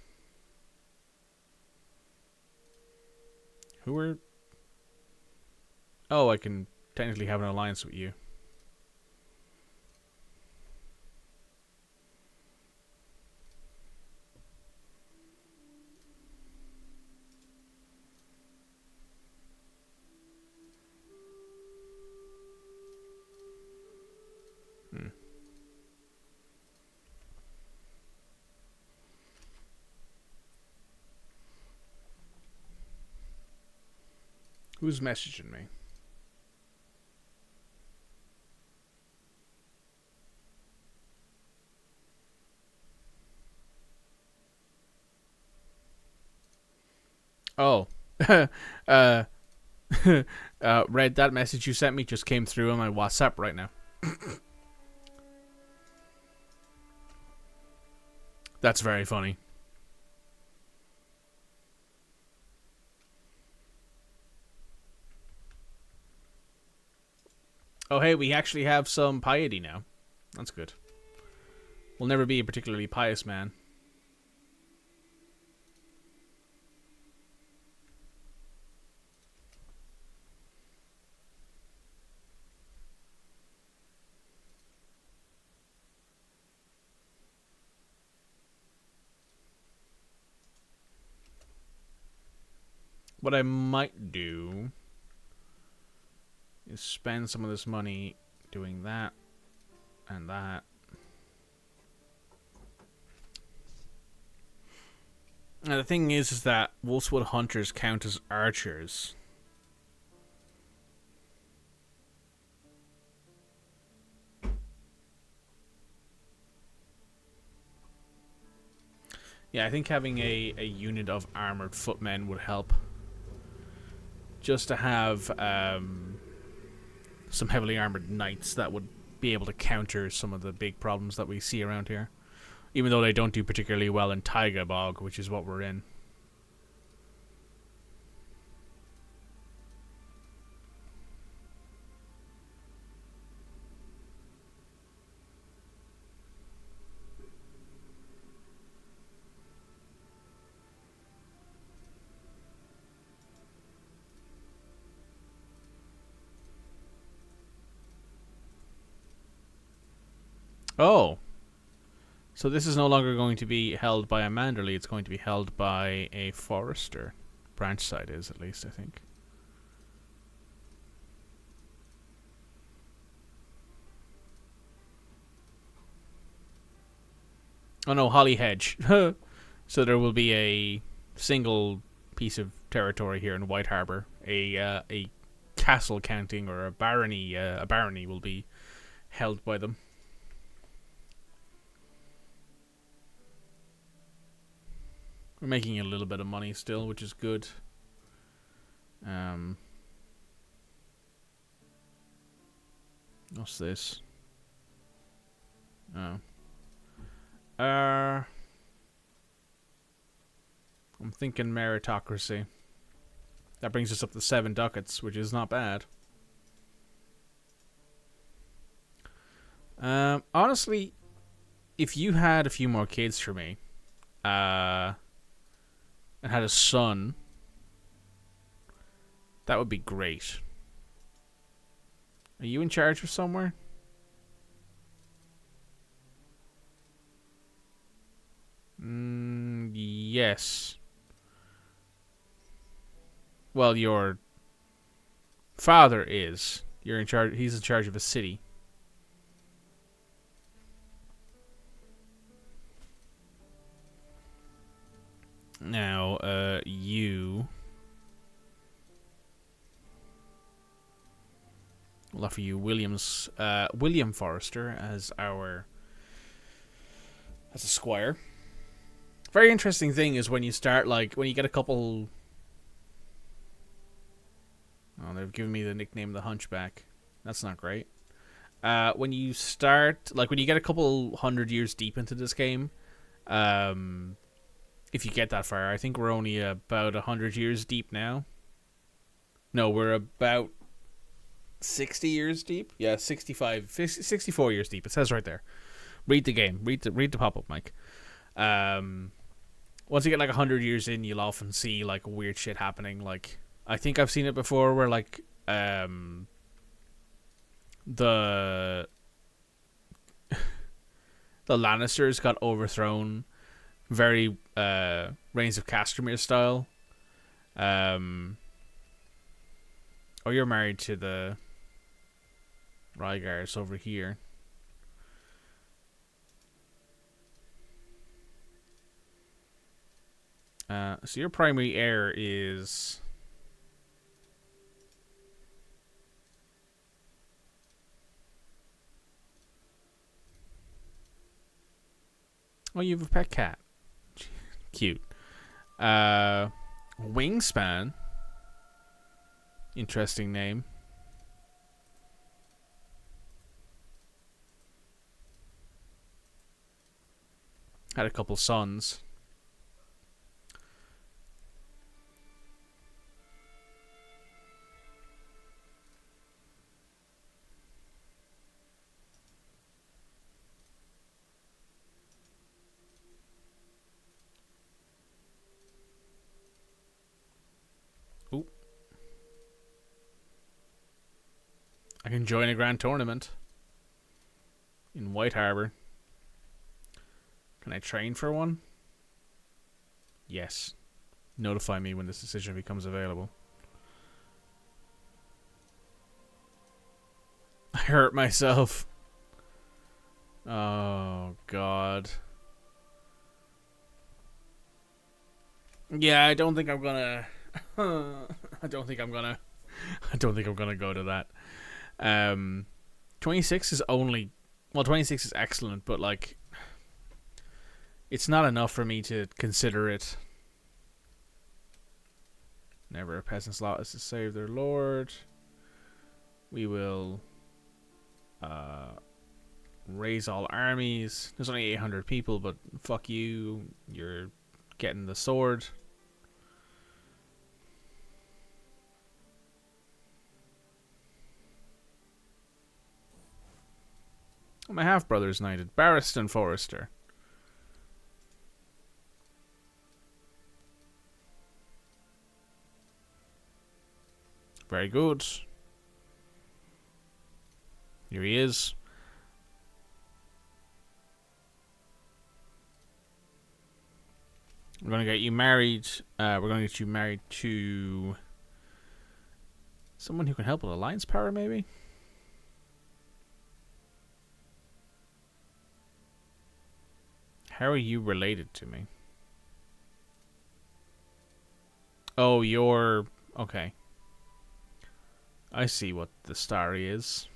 Who are... Oh, I can technically have an alliance with you. Who's messaging me? Oh. Red, that message you sent me just came through on my WhatsApp right now. That's very funny. Oh, hey, we actually have some piety now. That's good. We'll never be a particularly pious man. What I might do is spend some of this money doing that and that. Now, the thing is that Wolfswood Hunters count as archers. Yeah, I think having a unit of armored footmen would help. Just to have some heavily armored knights that would be able to counter some of the big problems that we see around here. Even though they don't do particularly well in Taiga Bog, which is what we're in. Oh. So this is no longer going to be held by a Manderley, it's going to be held by a Forrester. Branch side is, at least, I think. Oh no, Holly Hedge. So there will be a single piece of territory here in White Harbor. A castle counting or a barony will be held by them. We're making a little bit of money still, which is good. What's this? Oh. I'm thinking meritocracy. That brings us up to 7 ducats, which is not bad. Honestly, if you had a few more kids for me, and had a son, that would be great. Are you in charge of somewhere? Yes. Well, your father is. You're in charge. He's in charge of a city. Now, you. We'll offer you William Forrester as a squire. Very interesting thing is when you start, like, when you get a couple. Oh, they've given me the nickname the Hunchback. That's not great. When you start, like, when you get a couple 100 years deep into this game, if you get that far, I think we're only about 100 years deep now. No, we're about 60 years deep. Yeah, 64 years deep. It says right there. Read the game. Read the pop-up, Mike. Once you get like 100 years in, you'll often see like weird shit happening. Like, I think I've seen it before where like the Lannisters got overthrown very Reigns of Castamere style. Oh, you're married to the Rygars over here. So your primary heir is... Oh, you have a pet cat. Cute. Wingspan. Interesting name. Had a couple sons. Ooh. I can join a grand tournament in White Harbor. Can I train for one? Yes. Notify me when this decision becomes available. I hurt myself. Oh, God. Yeah, I don't think I'm gonna... I don't think I'm gonna go to that. 26 is only... Well, 26 is excellent, but, like... It's not enough for me to consider it. Never a peasant's lot is to save their lord. We will... raise all armies. There's only 800 people, but fuck you. You're getting the sword. Oh, my half-brother's knighted. Barristan Forrester. Very good. Here he is. We're going to get you married. We're going to get you married to someone who can help with alliance power, maybe? How are you related to me? Oh, you're... Okay. I see what the story is.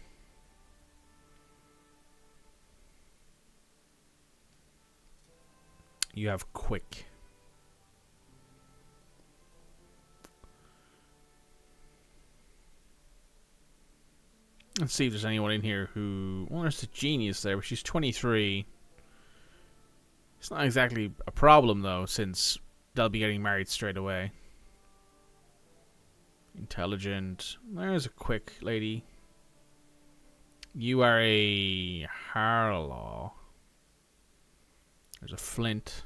You have quick. Let's see if there's anyone in here who... Well, there's a genius there, but she's 23. It's not exactly a problem, though, since they'll be getting married straight away. Intelligent. There's a quick lady. You are a Harlaw. There's a Flint.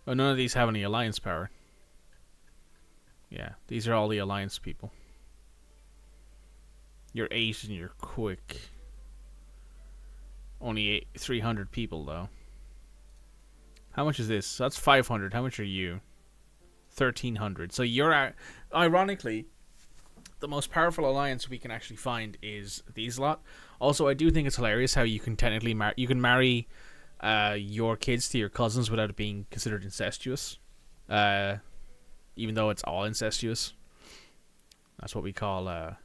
Oh, none of these have any alliance power. Yeah, these are all the alliance people. You're 8 and you're quick. Only 300 people, though. How much is this? That's 500. How much are you? 1,300. So you're... Ironically, the most powerful alliance we can actually find is these lot. Also, I do think it's hilarious how you can technically marry your kids to your cousins without it being considered incestuous. Even though it's all incestuous. That's what we call...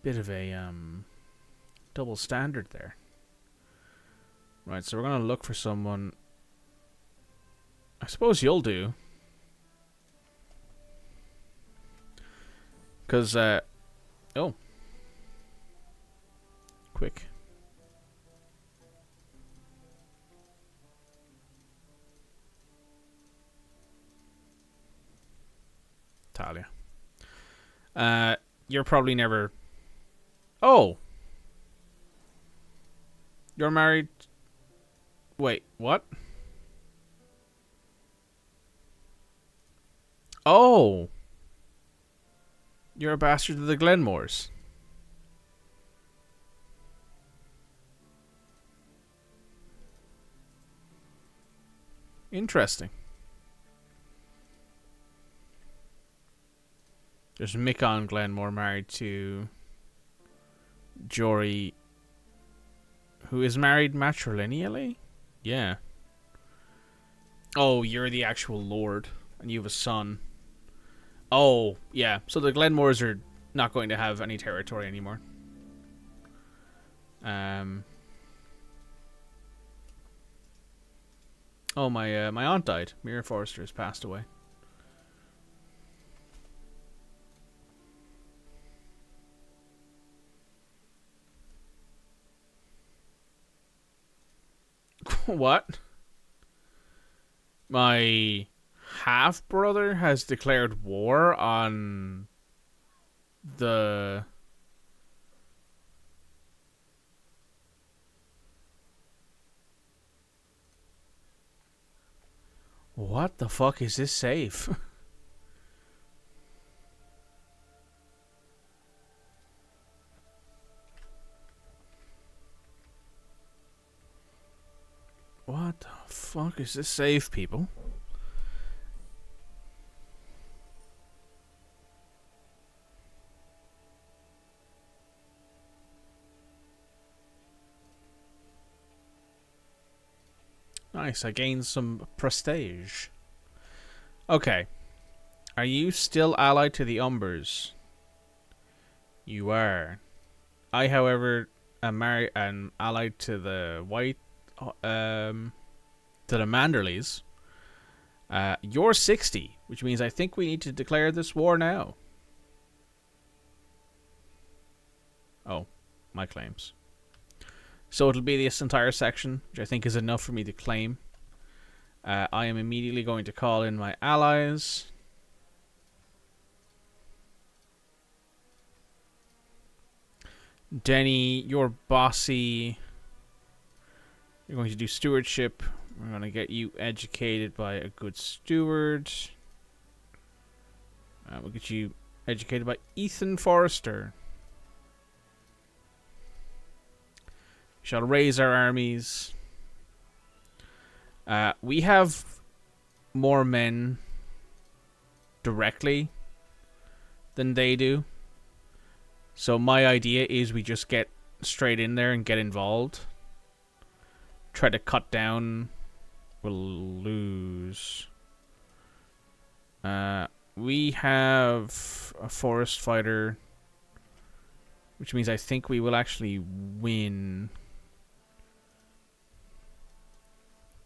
bit of a double standard there. Right, so we're gonna look for someone. I suppose you'll do, cause oh, quick. Talia. You're probably never. Oh! You're married... Wait, what? Oh! You're a bastard of the Glenmores. Interesting. There's Mickon Glenmore married to... Jory, who is married matrilineally? Yeah. Oh, you're the actual lord, and you have a son. Oh, yeah. So the Glenmores are not going to have any territory anymore. Oh, my aunt died. Mira Forrester has passed away. What? My half-brother has declared war on the... What the fuck is this safe? What the fuck is this save, people? Nice, I gained some prestige. Okay. Are you still allied to the Umbers? You are. I, however, am allied to the White... to the Manderleys. You're 60, which means I think we need to declare this war now. Oh, my claims. So it'll be this entire section, which I think is enough for me to claim. I am immediately going to call in my allies. Denny, you're bossy. You're going to do stewardship. We're going to get you educated by a good steward. We'll get you educated by Ethan Forrester. We shall raise our armies. We have more men directly than they do. So my idea is we just get straight in there and get involved. try to cut down, we'll lose. We have a forest fighter, which means I think we will actually win.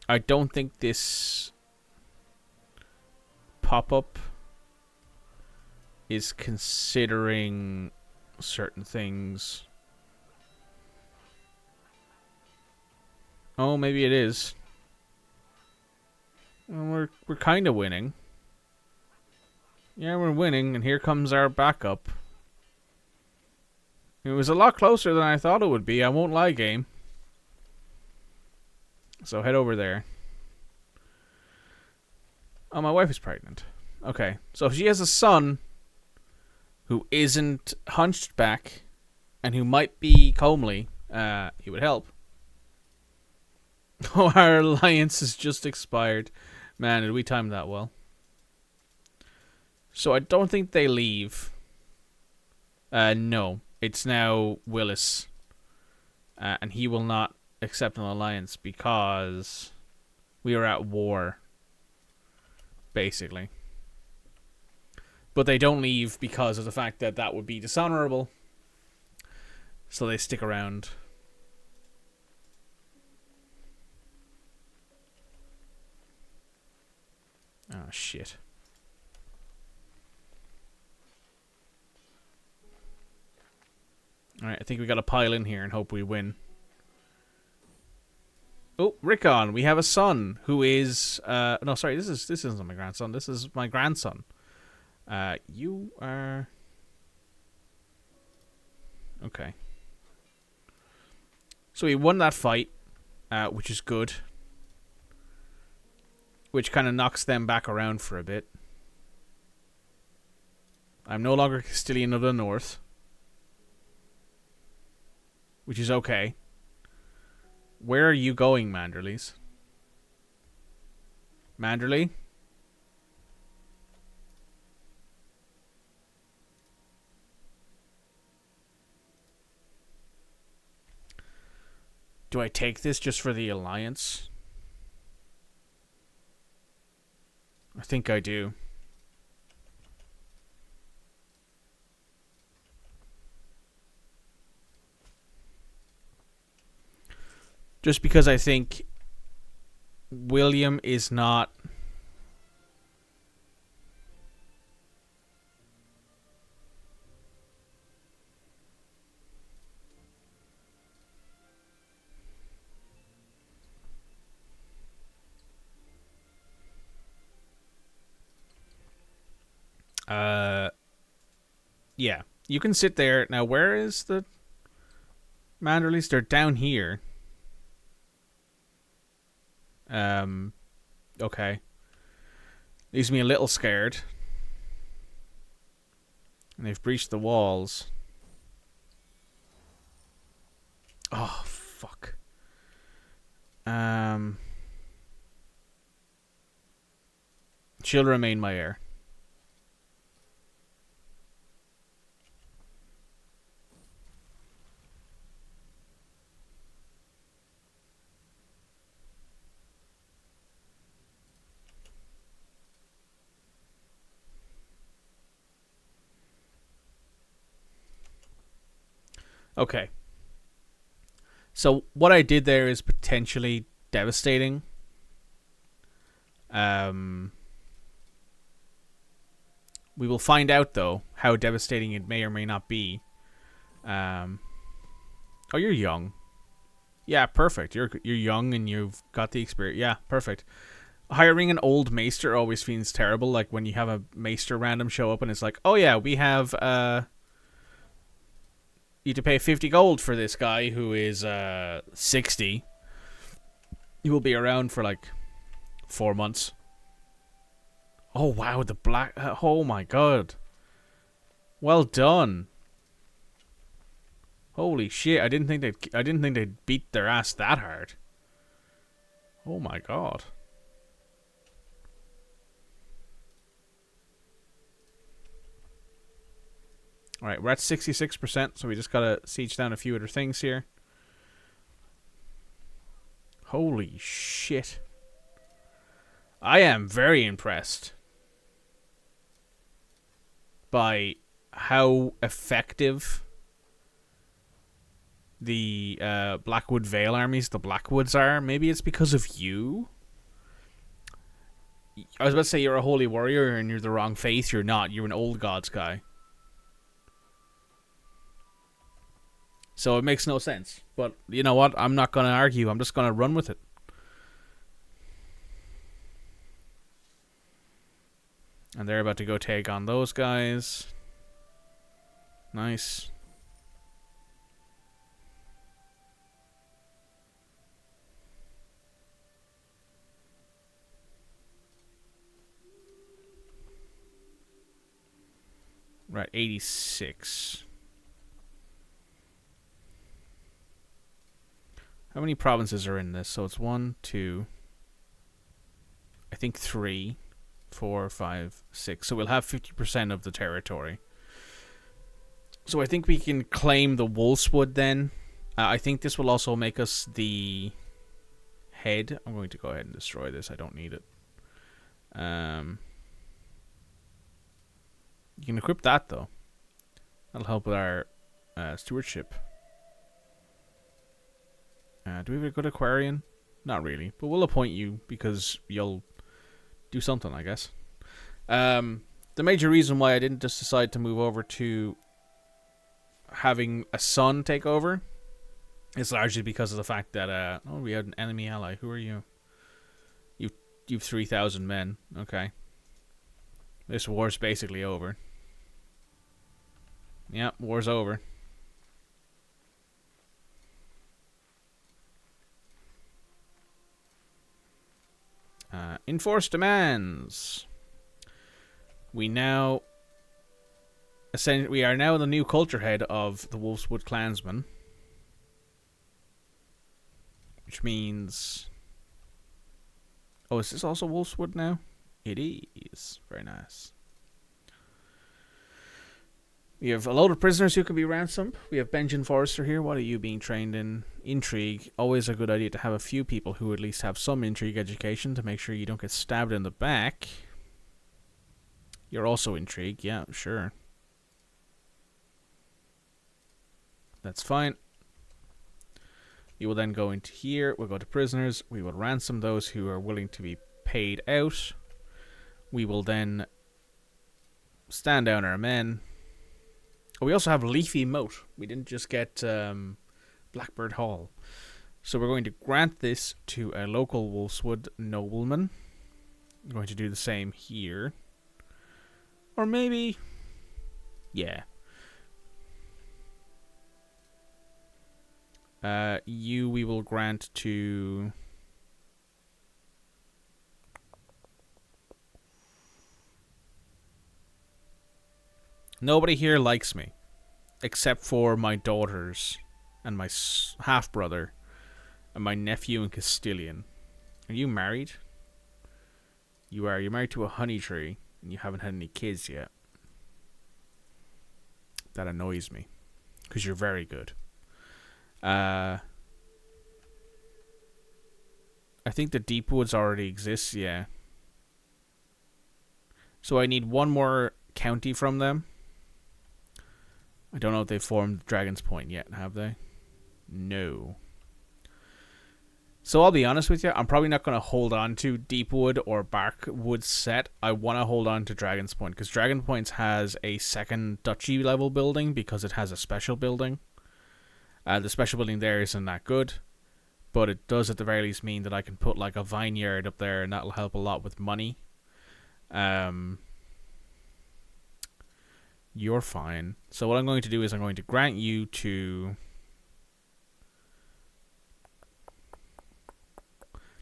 I don't think this pop-up is considering certain things. Oh, maybe it is. Well, we're kind of winning. Yeah, we're winning, and here comes our backup. It was a lot closer than I thought it would be. I won't lie, game. So head over there. Oh, my wife is pregnant. Okay, so she has a son who isn't hunched back and who might be comely. He would help. Oh, our alliance has just expired. Man, did we time that well? So I don't think they leave. No. It's now Willis. And he will not accept an alliance because we are at war. Basically. But they don't leave because of the fact that that would be dishonorable. So they stick around. Oh, shit. Alright, I think we gotta pile in here and hope we win. Oh, Rickon, we have a son who is no, sorry, this isn't my grandson, this is my grandson. You are okay. So he won that fight, which is good. Which kind of knocks them back around for a bit. I'm no longer Castilian of the North. Which is okay. Where are you going, Manderleys? Manderley? Do I take this just for the alliance? I think I do. Just because I think William is not... Yeah. You can sit there. Now, where is the Manderleys? They're down here. Okay. Leaves me a little scared. And they've breached the walls. Oh, fuck. She'll remain my heir. Okay. So what I did there is potentially devastating. We will find out, though, how devastating it may or may not be. Oh, you're young. Yeah, perfect. You're young and you've got the experience. Yeah, perfect. Hiring an old maester always feels terrible. Like when you have a maester random show up and it's like, oh yeah, we have you have to pay 50 gold for this guy who is 60. He will be around for like 4 months. Oh wow, the black. Oh my god. Well done. Holy shit! I didn't think they'd beat their ass that hard. Oh my god. Alright, we're at 66%, so we just gotta siege down a few other things here. Holy shit. I am very impressed by how effective the Blackwood Vale armies, the Blackwoods, are. Maybe it's because of you. I was about to say you're a holy warrior and you're the wrong faith. You're not. You're an old gods guy. So it makes no sense. But you know what? I'm not going to argue. I'm just going to run with it. And they're about to go take on those guys. Nice. Right, 86. How many provinces are in this? So it's 1, 2, I think 3, 4, 5, 6. So we'll have 50% of the territory. So I think we can claim the Wolfswood then. I think this will also make us the head. I'm going to go ahead and destroy this. I don't need it. You can equip that though. That'll help with our stewardship. Do we have a good Aquarian? Not really, but we'll appoint you because you'll do something, I guess. The major reason why I didn't just decide to move over to having a son take over is largely because of the fact that oh, we had an enemy ally. Who are you? You've 3,000 men. Okay. This war's basically over. Yep, war's over. Enforce demands. We are now the new culture head of the Wolfswood Clansmen, which means, oh, is this also Wolfswood now? It is. Very nice. We have a load of prisoners who can be ransomed. We have Benjamin Forrester here. What are you being trained in? Intrigue. Always a good idea to have a few people who at least have some intrigue education to make sure you don't get stabbed in the back. You're also intrigue. Yeah, sure. That's fine. You will then go into here. We'll go to prisoners. We will ransom those who are willing to be paid out. We will then stand down our men. We also have Leafy Moat. We didn't just get Blackbird Hall. So we're going to grant this to a local Wolfswood nobleman. I'm going to do the same here. Or maybe... yeah. You we will grant to... Nobody here likes me, except for my daughters and my half-brother and my nephew in Castilian. Are you married? You are. You're married to a honey tree, and you haven't had any kids yet. That annoys me, because you're very good. I think the Deep Woods already exists, yeah. So I need one more county from them. I don't know if they've formed Dragon's Point yet, have they? No. So I'll be honest with you, I'm probably not going to hold on to Deepwood or Barkwood set. I want to hold on to Dragon's Point, because Dragon Point has a second duchy level building because it has a special building. The special building there isn't that good, but it does at the very least mean that I can put like a vineyard up there, and that'll help a lot with money. You're fine. So what I'm going to do is I'm going to grant you to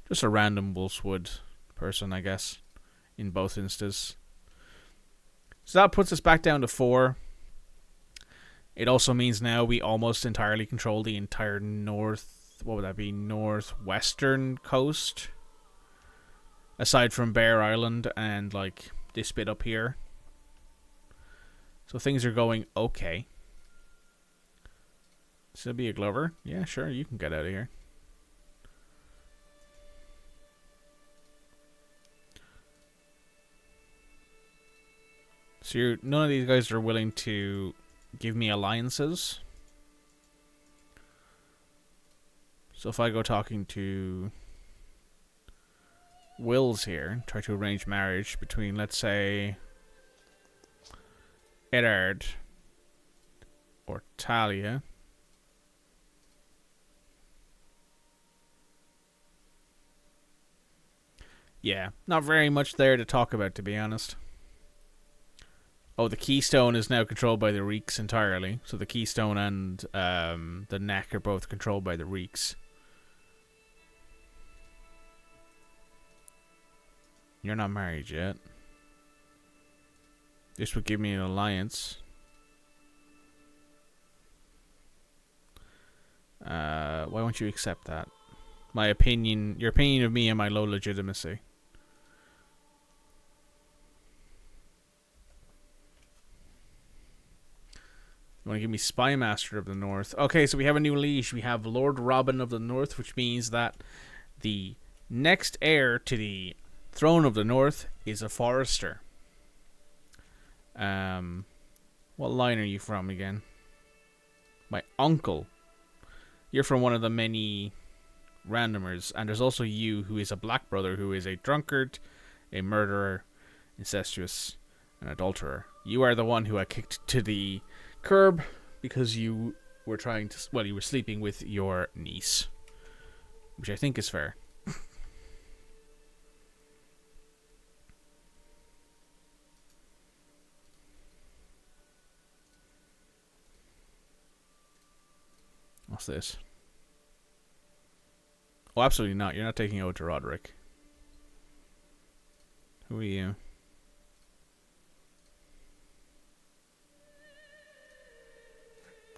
just a random Wolfswood person, I guess, in both instances. So that puts us back down to 4. It also means now we almost entirely control the entire northwestern coast, aside from Bear Island and like this bit up here. So things are going okay. Sylvia Glover? Yeah, sure, you can get out of here. So none of these guys are willing to give me alliances. So if I go talking to Wills here, try to arrange marriage between, let's say, Eddard or Talia. Yeah, not very much there to talk about, to be honest. Oh, the Keystone is now controlled by the Reeks entirely. So the Keystone and the Neck are both controlled by the Reeks. You're not married yet. This would give me an alliance. Why won't you accept that? My opinion, your opinion of me and my low legitimacy. You want to give me Spy Master of the North? Okay, so we have a new liege. We have Lord Robin of the North, which means that the next heir to the throne of the North is a Forrester. What line are you from again? My uncle. You're from one of the many randomers, and there's also you, who is a black brother, who is a drunkard, a murderer, incestuous, an adulterer. You are the one who I kicked to the curb because you were trying to, well, you were sleeping with your niece, which I think is fair. What's this? Oh, absolutely not. You're not taking out to Roderick. Who are you?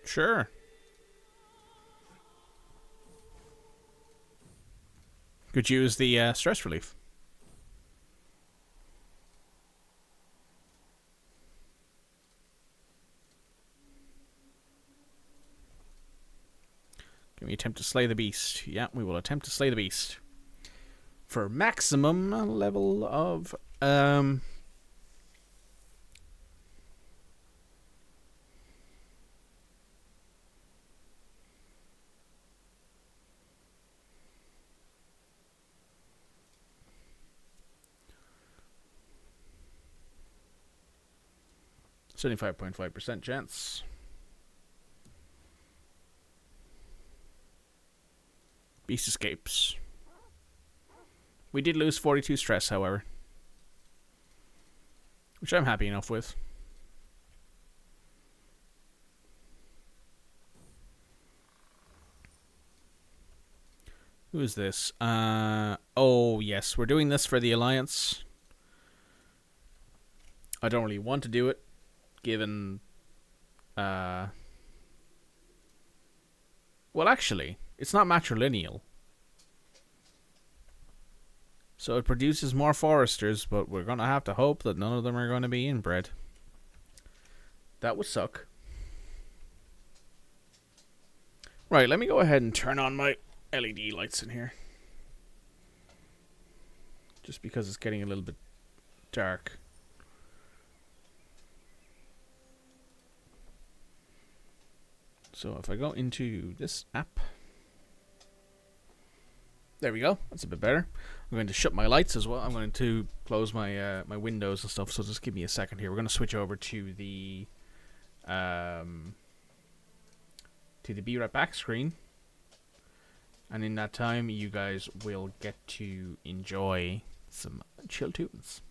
Sure. Could use the stress relief. Can we attempt to slay the beast? Yeah, we will attempt to slay the beast. For maximum level of... 75.5% chance. Beast escapes. We did lose 42 stress, however, which I'm happy enough with. Who is this? Oh, yes. We're doing this for the Alliance. I don't really want to do it, given... well, actually, it's not matrilineal. So it produces more Foresters, but we're going to have to hope that none of them are going to be inbred. That would suck. Right, let me go ahead and turn on my LED lights in here. Just because it's getting a little bit dark. So if I go into this app... There we go. That's a bit better. I'm going to shut my lights as well. I'm going to close my my windows and stuff. So just give me a second here. We're going to switch over to the Be Right Back screen, and in that time, you guys will get to enjoy some chill tunes.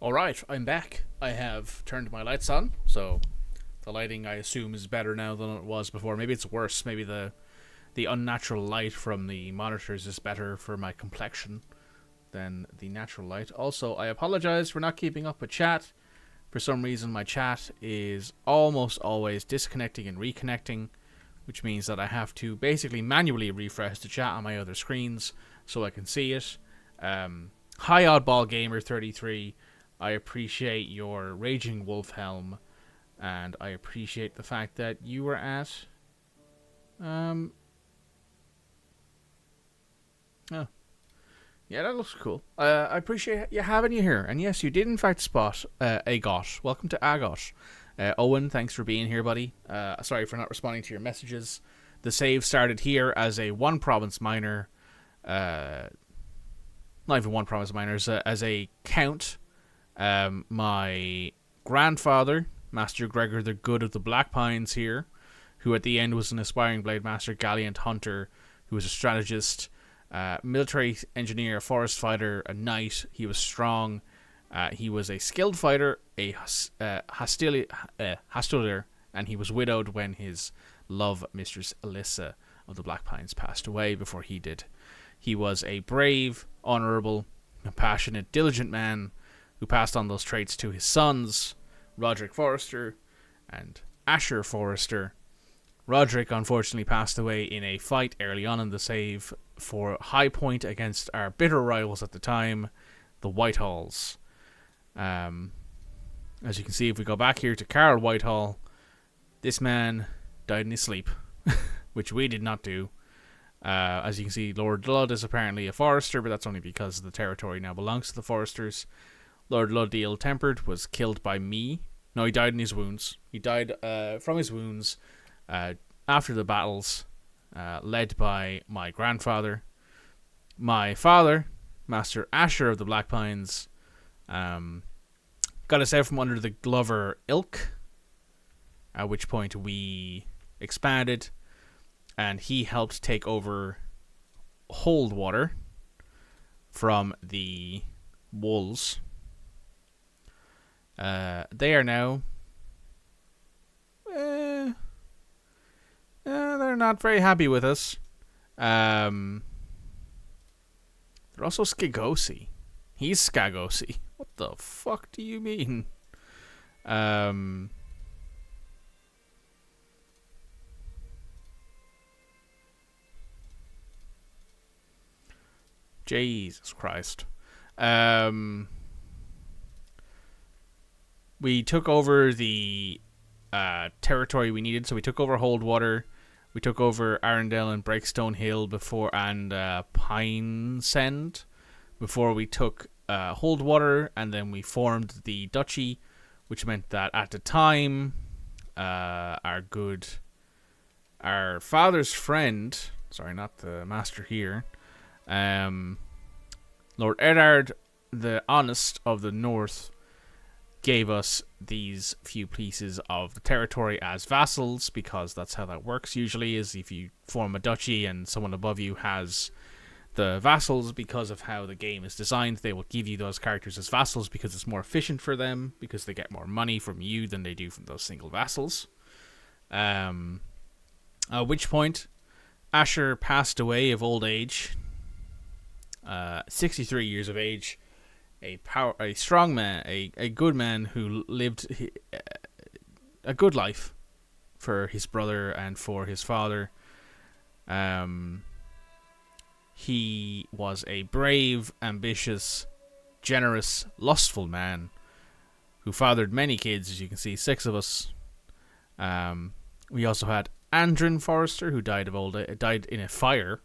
Alright, I'm back. I have turned my lights on, so the lighting, I assume, is better now than it was before. Maybe it's worse. Maybe the unnatural light from the monitors is better for my complexion than the natural light. Also, I apologize for not keeping up with chat. For some reason, my chat is almost always disconnecting and reconnecting, which means that I have to basically manually refresh the chat on my other screens so I can see it. Hi, Oddball Gamer 33. I appreciate your Raging Wolf Helm, and I appreciate the fact that you were at... Oh. Yeah, that looks cool. I appreciate you having you here. And yes, you did in fact spot AGOT. Welcome to AGOT. Owen, thanks for being here, buddy. Sorry for not responding to your messages. The save started here as a one province minor. Not even one province minor, as a count. My grandfather, Master Gregor the Good of the Black Pines here, who at the end was an aspiring blade master, gallant hunter, who was a strategist, military engineer, forest fighter, a knight. He was strong. He was a skilled fighter, a hostiler, and he was widowed when his love, Mistress Alyssa of the Black Pines, passed away before he did. He was a brave, honourable, compassionate, diligent man who passed on those traits to his sons, Roderick Forrester and Asher Forrester. Roderick unfortunately passed away in a fight early on in the save for High Point against our bitter rivals at the time, the Whitehalls. As you can see, if we go back here to Carl Whitehall, this man died in his sleep, which we did not do. As you can see, Lord Ludd is apparently a Forrester, but that's only because the territory now belongs to the Forresters. Lord Ludd the Ill-Tempered was killed by me. No, he died in his wounds. He died from his wounds after the battles, led by my grandfather. My father, Master Asher of the Black Pines, got us out from under the Glover ilk, at which point we expanded, and he helped take over Holdwater from the Wolves. They are now... they're not very happy with us. They're also Skigosi. He's Skagosi. What the fuck do you mean? Jesus Christ. We took over the territory we needed, so we took over Holdwater. We took over Arundel and Breakstone Hill and Pinesend before we took Holdwater, and then we formed the duchy, which meant that at the time, our father's friend, sorry, not the master here, Lord Eddard the Honest of the North, gave us these few pieces of the territory as vassals, because that's how that works usually, is if you form a duchy and someone above you has the vassals. Because of how the game is designed, they will give you those characters as vassals because it's more efficient for them, because they get more money from you than they do from those single vassals. At which point Asher passed away of old age, 63 years of age. A strong man, a good man who lived a good life for his brother and for his father. He was a brave, ambitious, generous, lustful man who fathered many kids, as you can see, 6 of us. We also had Andrin Forrester, who died in a fire.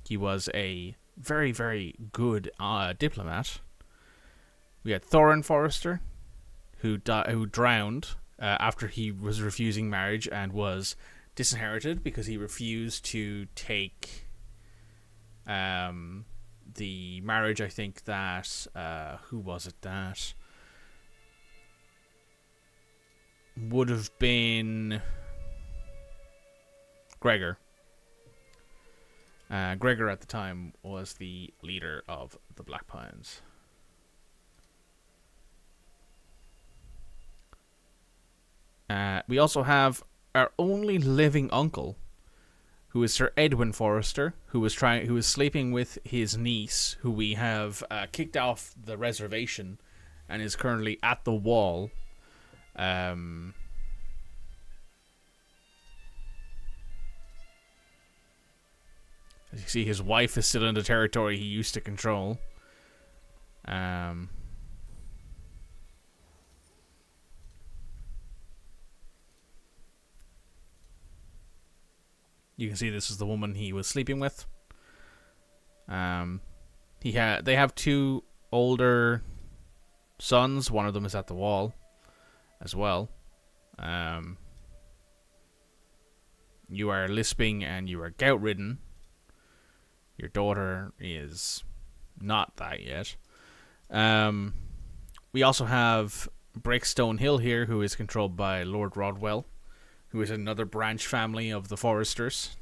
He was a very, very good diplomat. We had Thorin Forrester, who drowned after he was refusing marriage and was disinherited because he refused to take the marriage. I think that who was it that would have been Gregor. Gregor at the time was the leader of the Black Pines. We also have our only living uncle, who is Sir Edwin Forrester, who was sleeping with his niece, who we have kicked off the reservation, and is currently at the wall. As you see, his wife is still in the territory he used to control. You can see this is the woman he was sleeping with. They have two older sons. One of them is at the wall as well. You are lisping and you are gout ridden. Your daughter is not that yet. We also have Breakstone Hill here, who is controlled by Lord Rodwell, who is another branch family of the Forresters.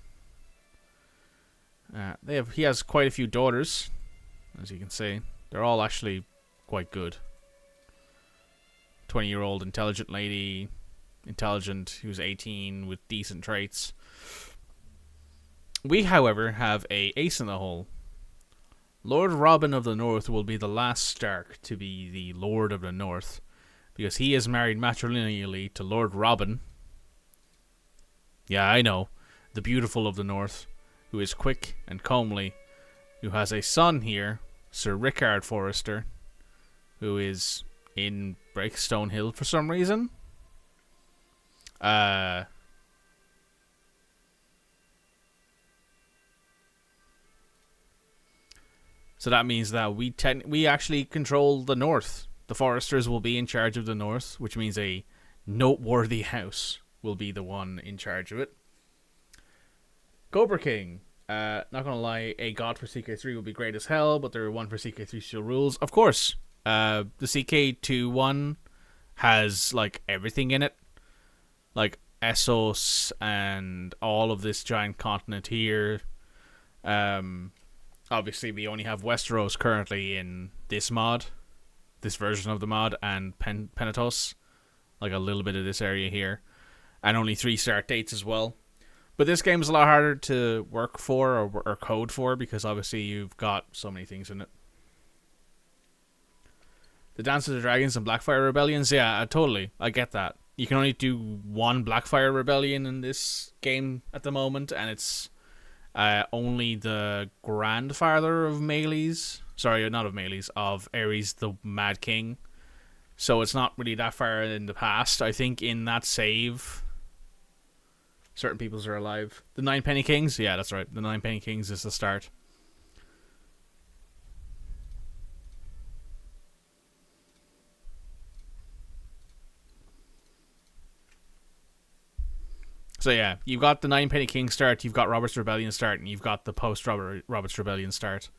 He has quite a few daughters, as you can see. They're all actually quite good. 20-year-old intelligent lady, intelligent, who's 18 with decent traits. We, however, have a ace in the hole. Lord Robin of the North will be the last Stark to be the Lord of the North, because he is married matrilineally to Lord Robin. Yeah, I know. The beautiful of the North, who is quick and comely, who has a son here, Sir Rickard Forrester, who is in Breakstone Hill for some reason. So that means that we actually control the North. The Forresters will be in charge of the North, which means a noteworthy house will be the one in charge of it. Cobra King. Not gonna lie, AGOT for CK3 would be great as hell, but there are one for CK3 still rules. Of course, the CK2 one has like everything in it, like Essos and all of this giant continent here. Obviously, we only have Westeros currently in this mod, this version of the mod, and Penatos, like a little bit of this area here, and only 3 start dates as well. But this game is a lot harder to work for or code for, because obviously you've got so many things in it. The Dance of the Dragons and Blackfire Rebellions, yeah, totally, I get that. You can only do one Blackfire Rebellion in this game at the moment, and it's only the grandfather of Melees. Sorry, not of Melees, of Aerys the Mad King. So it's not really that far in the past. I think in that save, certain peoples are alive. The 9 Penny Kings? Yeah, that's right. The 9 Penny Kings is the start. So yeah, you've got the 9 Penny King start, you've got Robert's Rebellion start, and you've got the post-Robert's Rebellion start.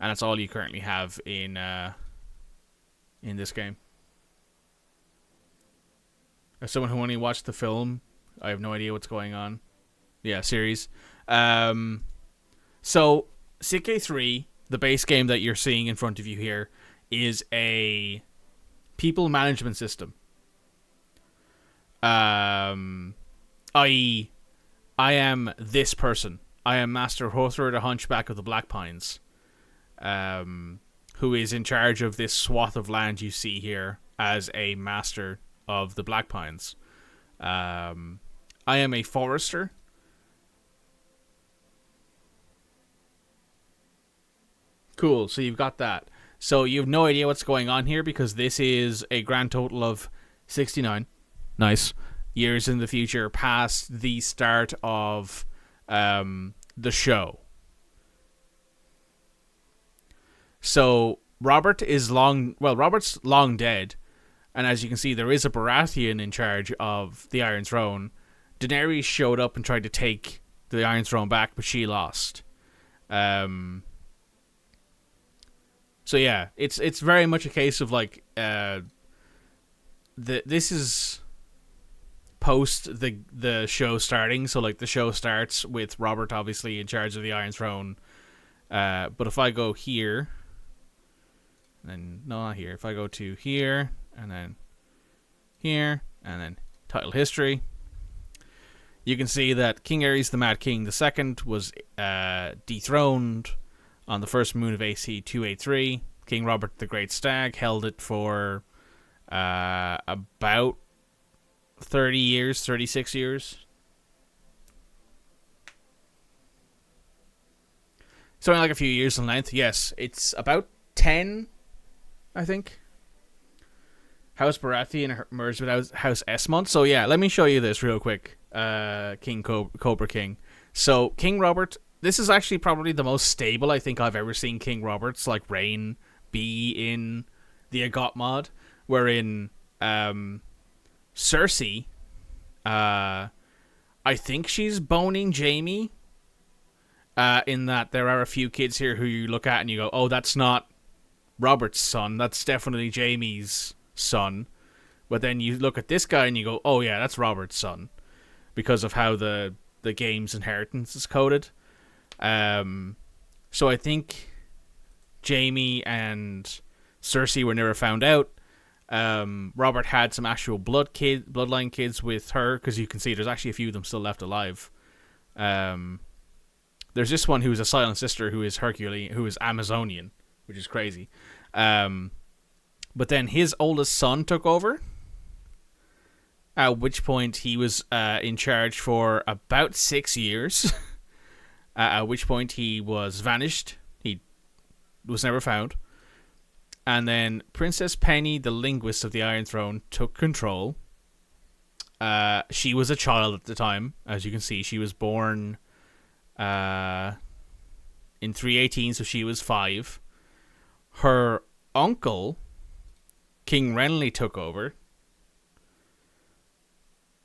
And that's all you currently have in this game. As someone who only watched the film, I have no idea what's going on. Yeah, series. So, CK3, the base game that you're seeing in front of you here, is a people management system. I.e., I am this person. I am Master Hothra, the Hunchback of the Black Pines, who is in charge of this swath of land you see here as a Master of the Black Pines. I am a Forrester. Cool, so you've got that. So you have no idea what's going on here, because this is a grand total of 69. Nice. Years in the future, past the start of the show. So Robert's long dead, and as you can see, there is a Baratheon in charge of the Iron Throne. Daenerys showed up and tried to take the Iron Throne back, but she lost. So yeah, it's very much a case of like this is post the show starting. So like the show starts with Robert obviously in charge of the Iron Throne. But if I go here, then no, not here. If I go to here and then here and then title history. You can see that King Ares the Mad King II was dethroned on the first moon of AC 283. King Robert the Great Stag held it for about 30 years, 36 years. It's only like a few years in length. Yes, it's about 10, I think. House Baratheon merged with House Esmond. So yeah, let me show you this real quick. King Cobra King. So King Robert, this is actually probably the most stable I think I've ever seen King Robert's like reign be in the AGOT mod, wherein Cersei, I think she's boning Jaime. In that there are a few kids here who you look at and you go, oh, that's not Robert's son. That's definitely Jaime's son. But then you look at this guy and you go, oh yeah, that's Robert's son, because of how the game's inheritance is coded. So I think Jaime and Cersei were never found out. Robert had some actual bloodline kids with her, because you can see there's actually a few of them still left alive. There's this one who's a silent sister who is Herculean, who is Amazonian, which is crazy. But then his oldest son took over, at which point he was in charge for about 6 years, at which point he was vanished. He was never found. And then Princess Penny, the linguist of the Iron Throne, took control. She was a child at the time, as you can see. She was born in 318, so she was 5. Her uncle, King Renly, took over,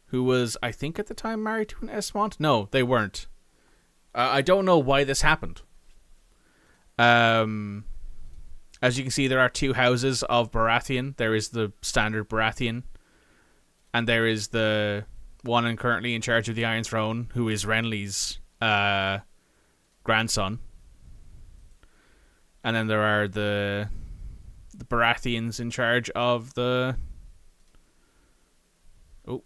who was, I think at the time, married to an Esmond? No, they weren't. I don't know why this happened. As you can see, there are 2 houses of Baratheon. There is the standard Baratheon, and there is the one currently in charge of the Iron Throne, who is Renly's grandson. And then there are the Baratheons in charge of the... Oh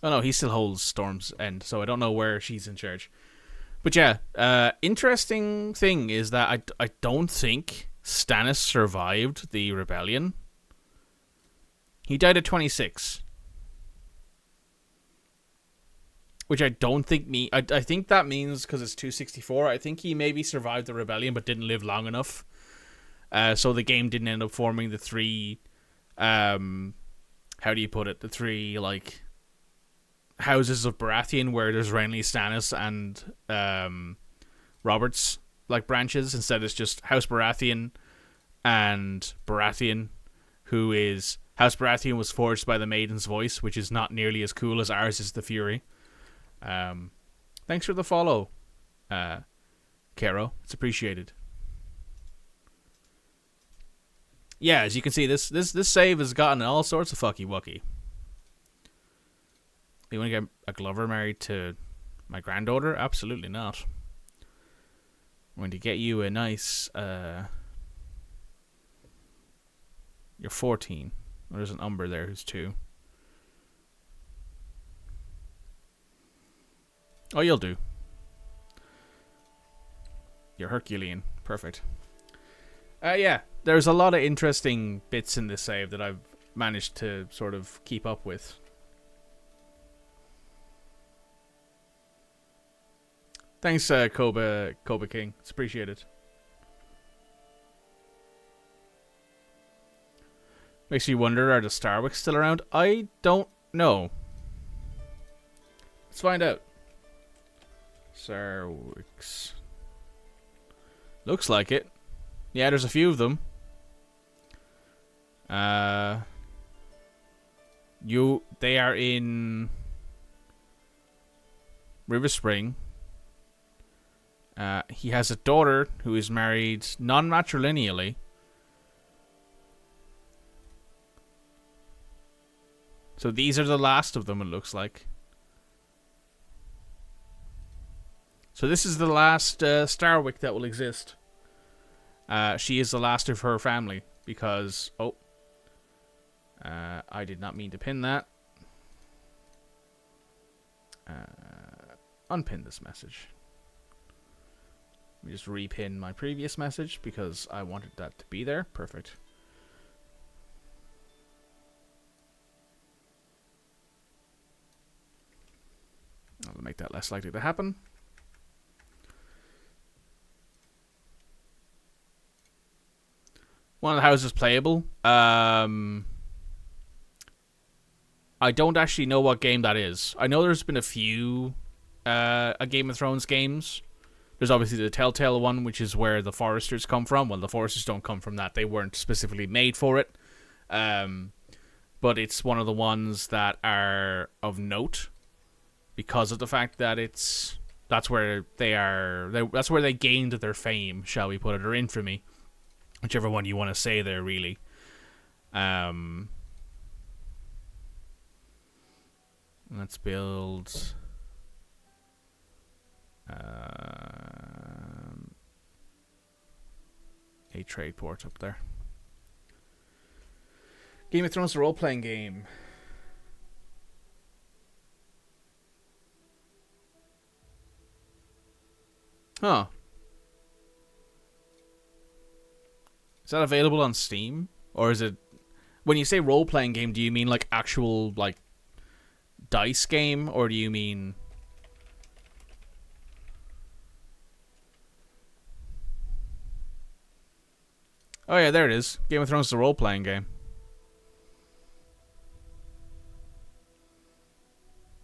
no, he still holds Storm's End, so I don't know where she's in charge. But yeah, interesting thing is that I don't think Stannis survived the rebellion. He died at 26. Which I don't think I think that means, because it's 264, I think he maybe survived the rebellion but didn't live long enough. So the game didn't end up forming the 3, how do you put it? The 3, like, houses of Baratheon, where there's Renly, Stannis, and Robert's, like, branches. Instead it's just House Baratheon and Baratheon, who is... House Baratheon was forged by the Maiden's Voice, which is not nearly as cool as ours is the Fury. Thanks for the follow, Caro. It's appreciated. Yeah, as you can see, this save has gotten all sorts of fucky wucky. You want to get a Glover married to my granddaughter? Absolutely not. I'm going to get you a nice... You're 14. There's an Umber there who's 2. Oh, you'll do. You're Herculean. Perfect. Yeah, there's a lot of interesting bits in this save that I've managed to sort of keep up with. Thanks, Koba King. It's appreciated. Makes you wonder, are the Starwicks still around? I don't know. Let's find out. Starwicks. Looks like it. Yeah, there's a few of them. They are in River Spring. He has a daughter who is married non-matrilineally. So these are the last of them, it looks like. So this is the last Starwick that will exist. She is the last of her family because... Oh. I did not mean to pin that. Unpin this message. Let me just repin my previous message because I wanted that to be there. Perfect. I'll make that less likely to happen. One of the houses playable. I don't actually know what game that is. I know there's been a few a Game of Thrones games. There's obviously the Telltale one, which is where the Forresters come from. Well, the Forresters don't come from that. They weren't specifically made for it. But it's one of the ones that are of note because of the fact that that's where that's where they gained their fame, shall we put it, or infamy. Whichever one you want to say there, really. Let's build a trade port up there. Game of Thrones, the role-playing game. Huh. Is that available on Steam? Or is it... When you say role-playing game, do you mean like actual like dice game? Or do you mean... Oh yeah, there it is. Game of Thrones, the role-playing game.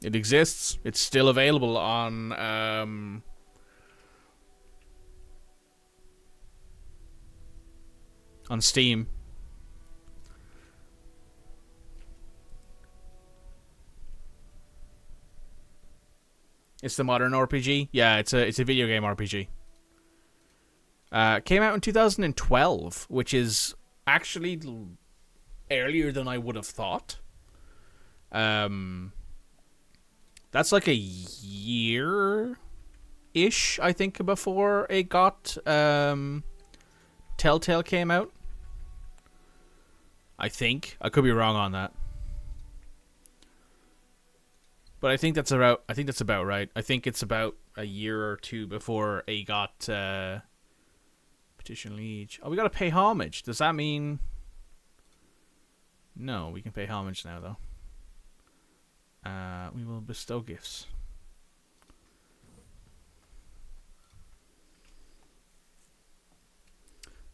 It exists. It's still available on Steam. It's the modern RPG. Yeah, it's a video game RPG. Came out in 2012, which is actually earlier than I would have thought. That's like a year-ish, I think, before AGOT Telltale came out. I think. I could be wrong on that. But I think that's about right. I think it's about a year or two before AGOT petition liege. Oh, we gotta pay homage. Does that mean... No, we can pay homage now, though. We will bestow gifts.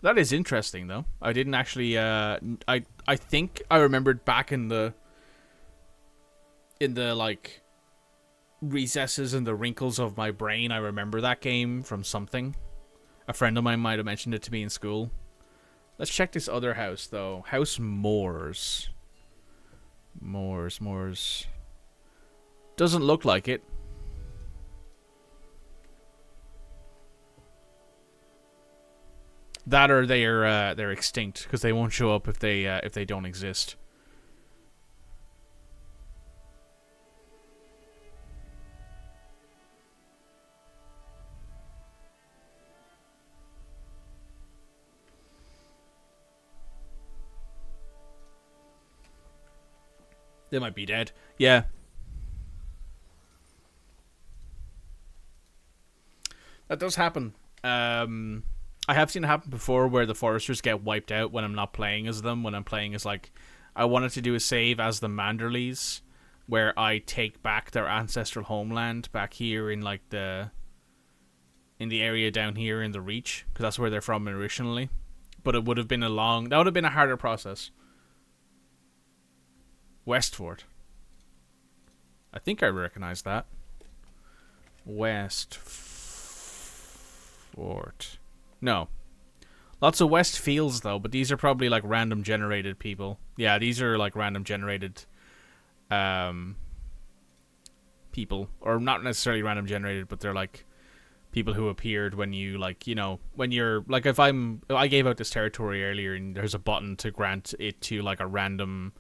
That is interesting, though. I didn't actually. I think I remembered back in the like recesses and the wrinkles of my brain. I remember that game from something. A friend of mine might have mentioned it to me in school. Let's check this other house, though. House Moores. Moores. Doesn't look like it. That or they're extinct because they won't show up if they don't exist. They might be dead. Yeah. That does happen. I have seen it happen before where the Foresters get wiped out when I'm not playing as them. When I'm playing as, like... I wanted to do a save as the Manderleys, where I take back their ancestral homeland back here in, like, in the area down here in the Reach, because that's where they're from originally. But it would have been that would have been a harder process. Westfort. I think I recognize that. Westfort. No. Lots of Westfields, though, but these are probably, like, random generated people. Yeah, these are, like, random generated people. Or not necessarily random generated, but they're, like, people who appeared when you, like, you know, when you're... Like, if I gave out this territory earlier, and there's a button to grant it to, like, a random,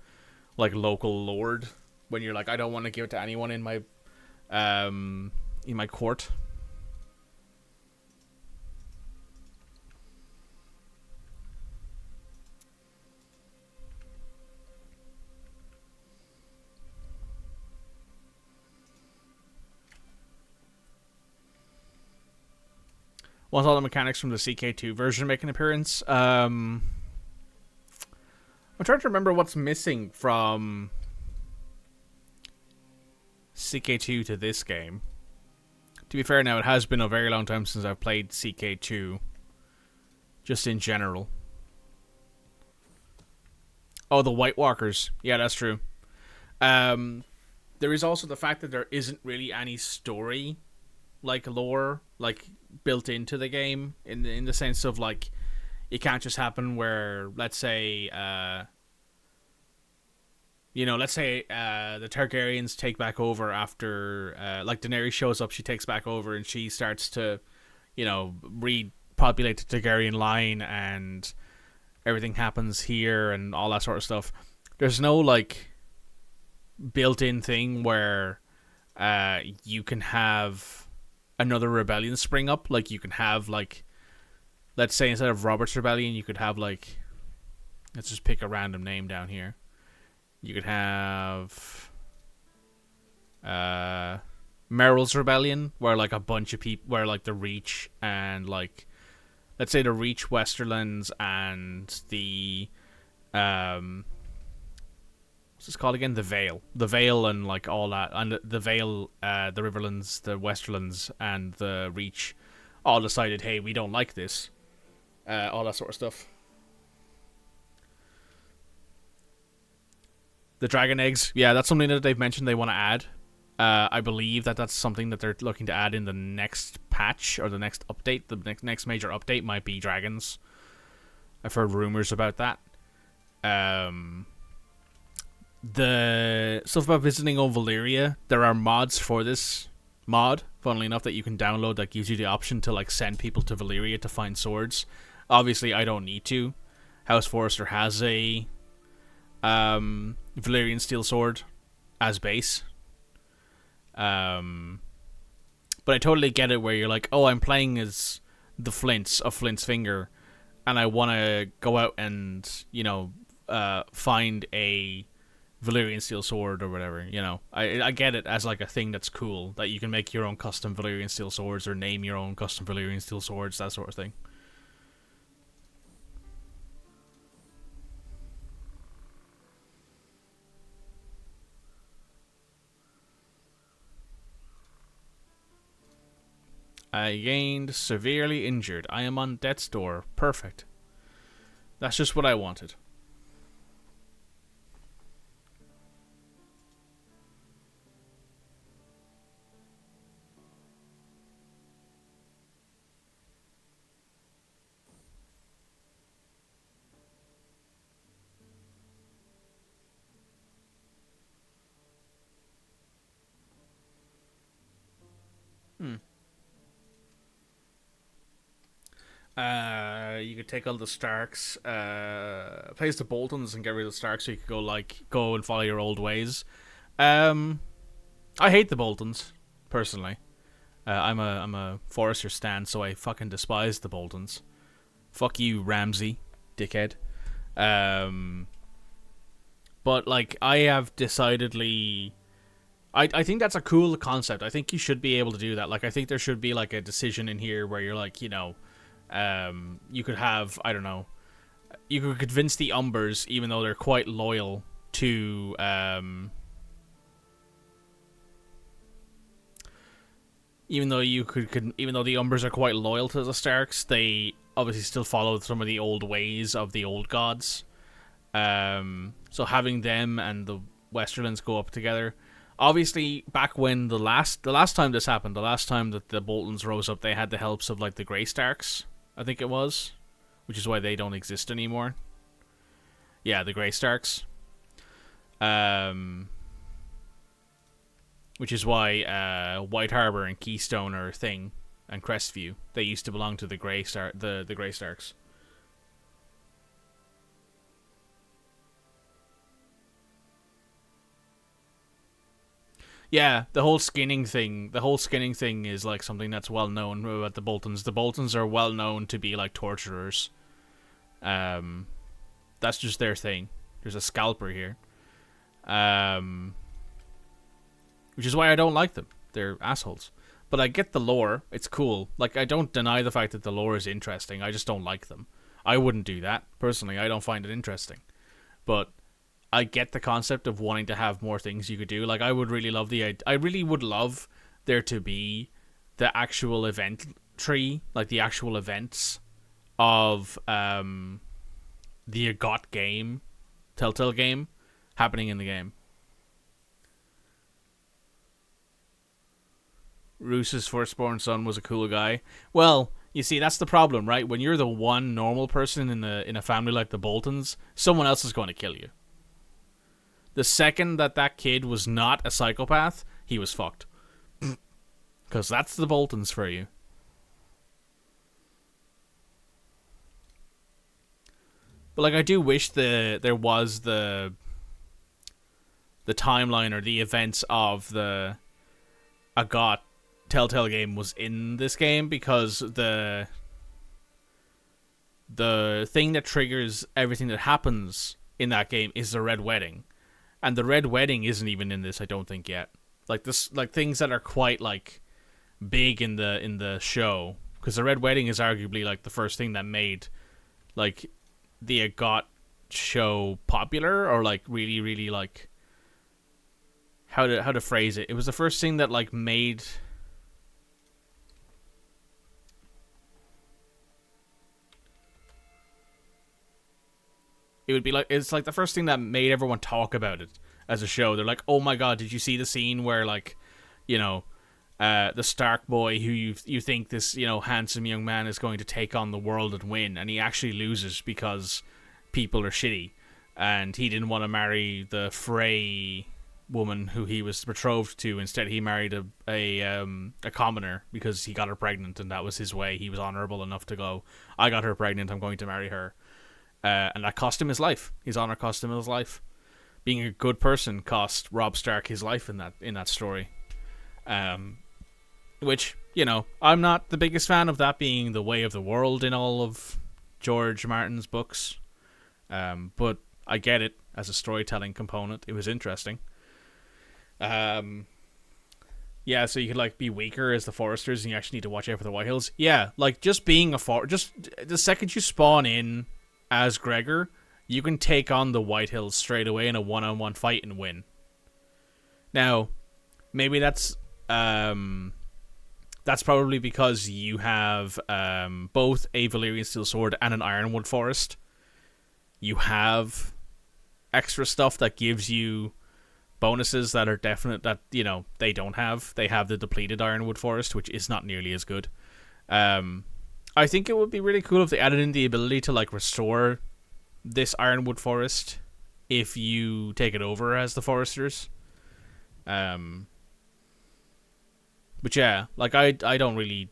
like, local lord. When you're like, I don't want to give it to anyone in my court. once all the mechanics from the CK2 version make an appearance. I'm trying to remember what's missing from CK2 to this game. To be fair now, it has been a very long time since I've played CK2. Just in general. Oh, the White Walkers. Yeah, that's true. There is also the fact that there isn't really any story, like lore, like built into the game, in the sense of like, it can't just happen where, let's say, the Targaryens take back over after, like Daenerys shows up, she takes back over and she starts to, repopulate the Targaryen line and everything happens here and all that sort of stuff. There's no, like, built-in thing where you can have another rebellion spring up. Like, you can have, like, let's say instead of Robert's Rebellion, you could have, like, let's just pick a random name down here. You could have Meryl's Rebellion, where, like, a bunch of people, where, like, the Reach and, like, let's say the Reach, Westerlands, and the, what's this called again? The Vale. The Vale and, like, all that. And the Vale, the Riverlands, the Westerlands, and the Reach all decided, hey, we don't like this. All that sort of stuff. The Dragon Eggs. Yeah, that's something that they've mentioned they want to add. I believe that's something that they're looking to add in the next patch or the next update. The next major update might be dragons. I've heard rumors about that. The stuff about visiting Old Valyria, there are mods for this mod, funnily enough, that you can download that gives you the option to, like, send people to Valyria to find swords. Obviously, I don't need to. House Forrester has a Valyrian steel sword as base. But I totally get it where you're like, oh, I'm playing as the Flints of Flint's Finger, and I want to go out and, find a Valyrian steel sword or whatever, I get it as, like, a thing that's cool, that you can make your own custom Valyrian steel swords or name your own custom Valyrian steel swords, that sort of thing. I gained severely injured. I am on death's door. Perfect. That's just what I wanted. You could take all the Starks, place the Boltons and get rid of the Starks so you could go and follow your old ways. I hate the Boltons, personally. I'm a Forrester stan, so I fucking despise the Boltons. Fuck you, Ramsay, dickhead. But, like, I have decidedly... I think that's a cool concept. I think you should be able to do that. Like, I think there should be, like, a decision in here where you're like, you could have, I don't know, you could convince the Umbers, even though they're quite loyal to, even though the Umbers are quite loyal to the Starks, they obviously still follow some of the old ways of the old gods. So having them and the Westerlands go up together. Obviously, back when the last time this happened, the last time that the Boltons rose up, they had the helps of, like, the Grey Starks, I think it was, which is why they don't exist anymore. Yeah, the Grey Starks. Which is why White Harbor and Keystone are a thing, and Crestview. They used to belong to the Grey Starks. Yeah, the whole skinning thing is, like, something that's well known about the Boltons. The Boltons are well known to be, like, torturers. That's just their thing. There's a scalper here. Which is why I don't like them. They're assholes. But But I get the lore. It's cool. Like, I don't deny the fact that the lore is interesting. I just don't like them. I wouldn't do that. Personally, I don't find it interesting. But I get the concept of wanting to have more things you could do. Like, I would really love I really would love there to be the actual event tree, like the actual events of the AGOT game, Telltale game, happening in the game. Roos's firstborn son was a cool guy. Well, you see, that's the problem, right? When you're the one normal person in a family like the Boltons, someone else is going to kill you. The second that kid was not a psychopath, he was fucked. Because that's the Boltons for you. But like, I do wish there was the timeline or the events of the AGOT Telltale game was in this game, because the thing that triggers everything that happens in that game is the Red Wedding, and the Red Wedding isn't even in this, I don't think, yet. Like this, like things that are quite like big in the show, because the Red Wedding is arguably like the first thing that made like the AGOT show popular, or like really, really like how to phrase it. It was the first thing that like made. It would be like, it's like the first thing that made everyone talk about it as a show. They're like, oh my god, did you see the scene where, like, you know, the Stark boy, who you think this, you know, handsome young man is going to take on the world and win, and he actually loses because people are shitty, and he didn't want to marry the Frey woman who he was betrothed to. Instead, he married a commoner because he got her pregnant, and that was his way. He was honorable enough to go, I got her pregnant, I'm going to marry her. And that cost him his life. His honor cost him his life. Being a good person cost Robb Stark his life in that story. Which, you know, I'm not the biggest fan of that being the way of the world in all of George Martin's books. But I get it as a storytelling component. It was interesting. Yeah, so you could like be weaker as the Forresters, and you actually need to watch out for the White Hills. Yeah, like just being just the second you spawn in as Gregor, you can take on the White Hills straight away in a one-on-one fight and win. Now, maybe that's probably because you have both a Valyrian Steel Sword and an Ironwood Forest. You have extra stuff that gives you bonuses that are definite, that, you know, they don't have. They have the depleted Ironwood Forest, which is not nearly as good. I think it would be really cool if they added in the ability to like restore this Ironwood Forest if you take it over as the Foresters. But yeah, like I don't really.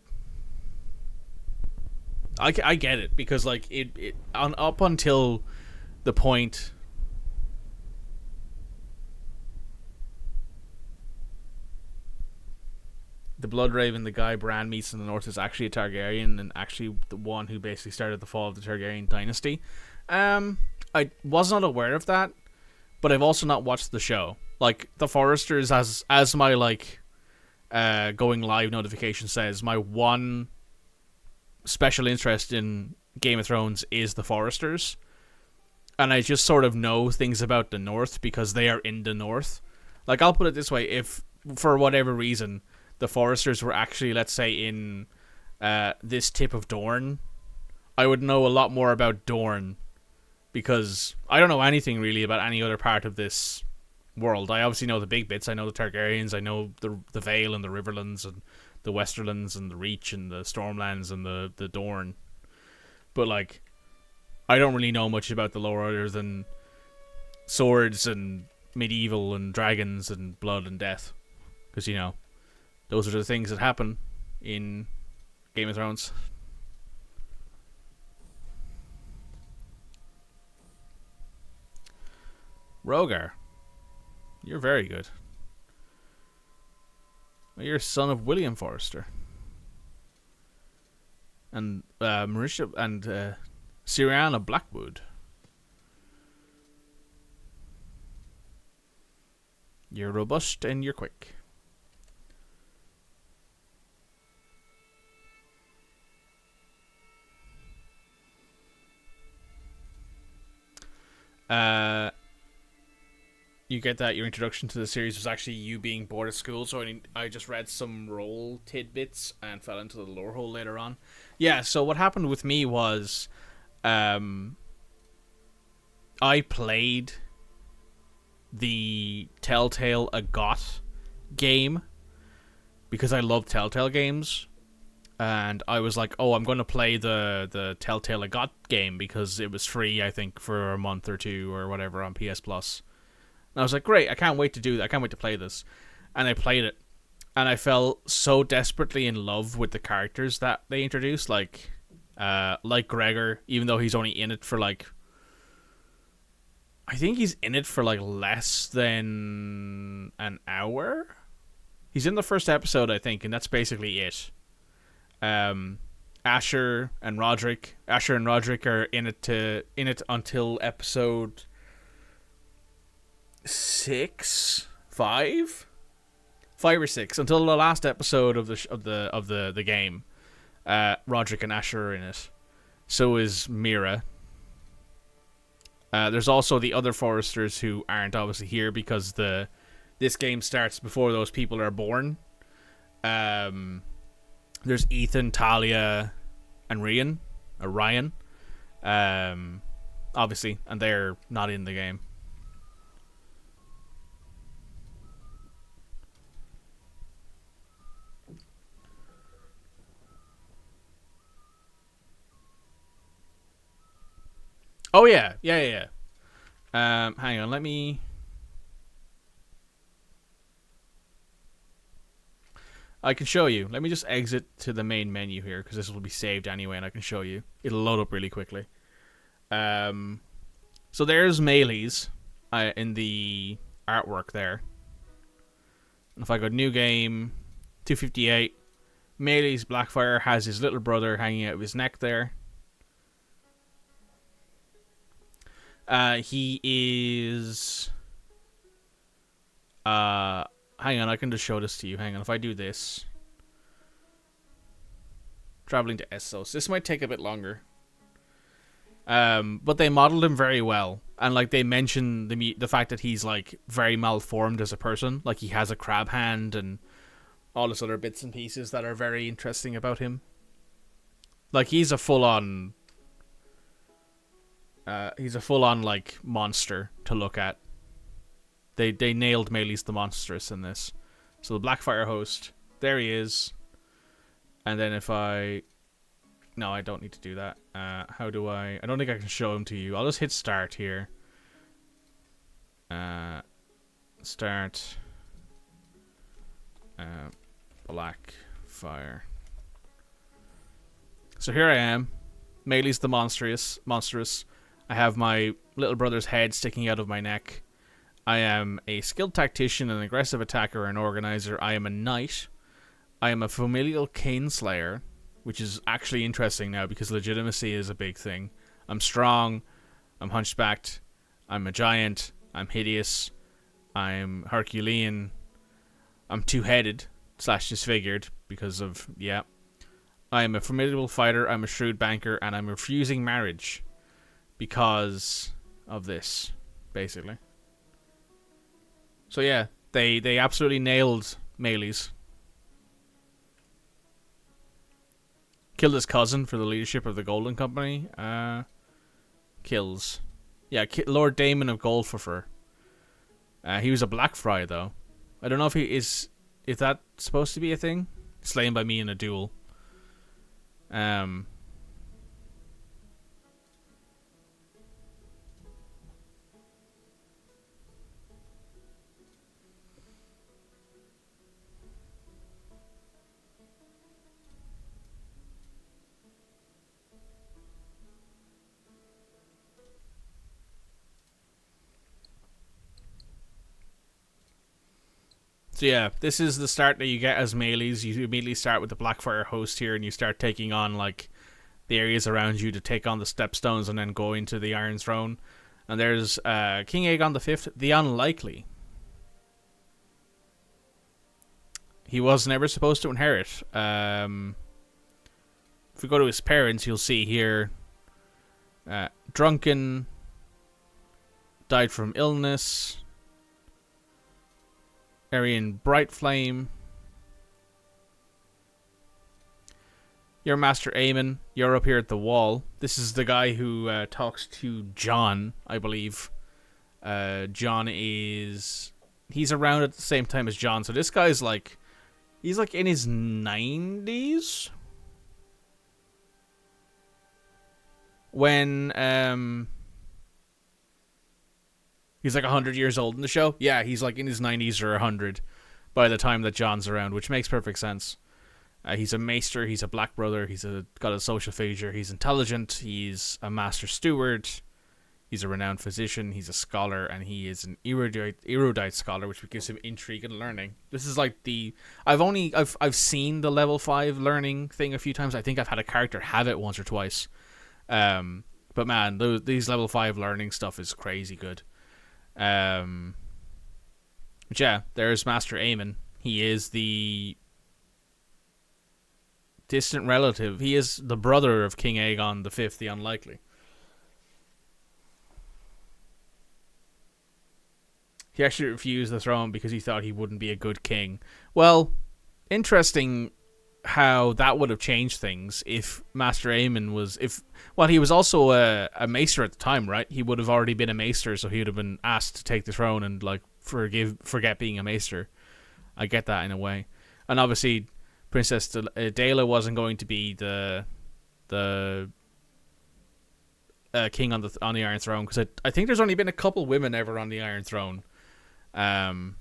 I get it, because like it up until the point. The Bloodraven, the guy Bran meets in the north, is actually a Targaryen, and actually the one who basically started the fall of the Targaryen dynasty. I was not aware of that, but I've also not watched the show. Like, the Foresters, as my like going live notification says, my one special interest in Game of Thrones is the Foresters, and I just sort of know things about the north because they are in the north. Like, I'll put it this way: if for whatever reason the Foresters were actually, let's say, in this tip of Dorne, I would know a lot more about Dorne, because I don't know anything really about any other part of this world. I obviously know the big bits. I know the Targaryens, I know the Vale and the Riverlands and the Westerlands and the Reach and the Stormlands and the Dorne. But like, I don't really know much about the lore other than swords and medieval and dragons and blood and death, because, you know, those are the things that happen in Game of Thrones. Rogar, you're very good. Well, you're a son of William Forrester. And Marisha and Syriana Blackwood. You're robust and you're quick. Uh, you get that your introduction to the series was actually you being bored at school, so I just read some role tidbits and fell into the lore hole later on. Yeah, so what happened with me was um, I played the Telltale AGOT game because I love Telltale games. And I was like, oh, I'm going to play the Telltale AGOT game because it was free, I think, for a month or two or whatever on PS Plus. And I was like, great, I can't wait to do that. I can't wait to play this. And I played it. And I fell so desperately in love with the characters that they introduced. Like Gregor, even though he's only in it for like... I think he's in it for like less than an hour? He's in the first episode, I think, and that's basically it. Asher and Roderick are in it until episode 5 or 6, until the last episode of the game. Roderick and Asher are in it. So is Mira. There's also the other Forresters who aren't obviously here because this game starts before those people are born. There's Ethan, Talia, and Ryan. Obviously, and they're not in the game. Oh yeah. Hang on, let me... I can show you. Let me just exit to the main menu here because this will be saved anyway, and I can show you. It'll load up really quickly. So there's Mayleys in the artwork there. And if I go new game, 258, Mayleys Blackfire has his little brother hanging out of his neck there. He is... hang on, I can just show this to you. Hang on, if I do this. Traveling to Essos. This might take a bit longer. But they modeled him very well. And like they mention the fact that he's like very malformed as a person. Like he has a crab hand and all this other bits and pieces that are very interesting about him. Like he's a full-on like monster to look at. They nailed Mayleys the Monstrous in this. So the Blackfire host, there he is. And then if I... No, I don't need to do that. How do I... I don't think I can show him to you. I'll just hit start here. Start. Blackfire. So here I am. Mayleys the Monstrous. I have my little brother's head sticking out of my neck. I am a skilled tactician, an aggressive attacker, an organizer. I am a knight. I am a familial Caneslayer, which is actually interesting now because legitimacy is a big thing. I'm strong. I'm hunchbacked. I'm a giant. I'm hideous. I'm Herculean. I'm two-headed / disfigured because of, yeah. I am a formidable fighter. I'm a shrewd banker. And I'm refusing marriage because of this, basically. So yeah, they absolutely nailed Mayleys. Killed his cousin for the leadership of the Golden Company. Kills. Yeah, Lord Damon of Goldfuffer. He was a Blackfry though. I don't know if he is. Is that supposed to be a thing? Slain by me in a duel. So yeah, this is the start that you get as Mayleys. You immediately start with the Blackfire host here, and you start taking on like the areas around you to take on the stepstones, and then go into the Iron Throne. And there's King Aegon V, the Unlikely. He was never supposed to inherit. If we go to his parents, you'll see here, drunken, died from illness. Arian Brightflame. You're Master Aemon. You're up here at the wall. This is the guy who talks to John, I believe. John is... He's around at the same time as John. So this guy's like... He's like in his 90s? When, he's like 100 years old in the show? Yeah, he's like in his 90s or 100 by the time that John's around, which makes perfect sense. He's a maester, he's a black brother, got a social phaser, he's intelligent, he's a master steward, he's a renowned physician, he's a scholar, and he is an erudite scholar, which gives him intrigue and learning. This is like the... I've seen the level 5 learning thing a few times. I think I've had a character have it once or twice. But man, these level 5 learning stuff is crazy good. But yeah, there's Master Aemon. He is the distant relative. He is the brother of King Aegon V, the Unlikely. He actually refused the throne because he thought he wouldn't be a good king. Well, interesting how that would have changed things if Master Aemon was... Well, he was also a maester at the time, right? He would have already been a maester, so he would have been asked to take the throne and like forget being a maester. I get that in a way. And obviously, Princess Daela wasn't going to be the king on the Iron Throne, because I think there's only been a couple women ever on the Iron Throne. And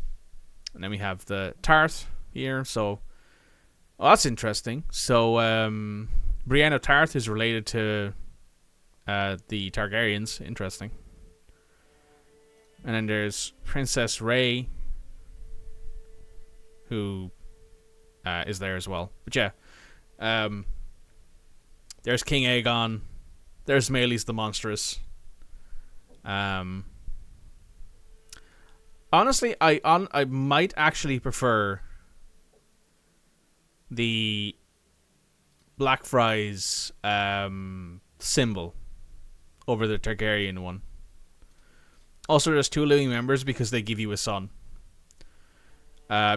then we have the Tarth here, so that's interesting. So Brienne of Tarth is related to the Targaryens. Interesting. And then there's Princess Rhae, who is there as well. But yeah, there's King Aegon. There's Meleys the Monstrous. Honestly, I might actually prefer the Blackfriars symbol over the Targaryen one. Also, there's 2 living members because they give you a son.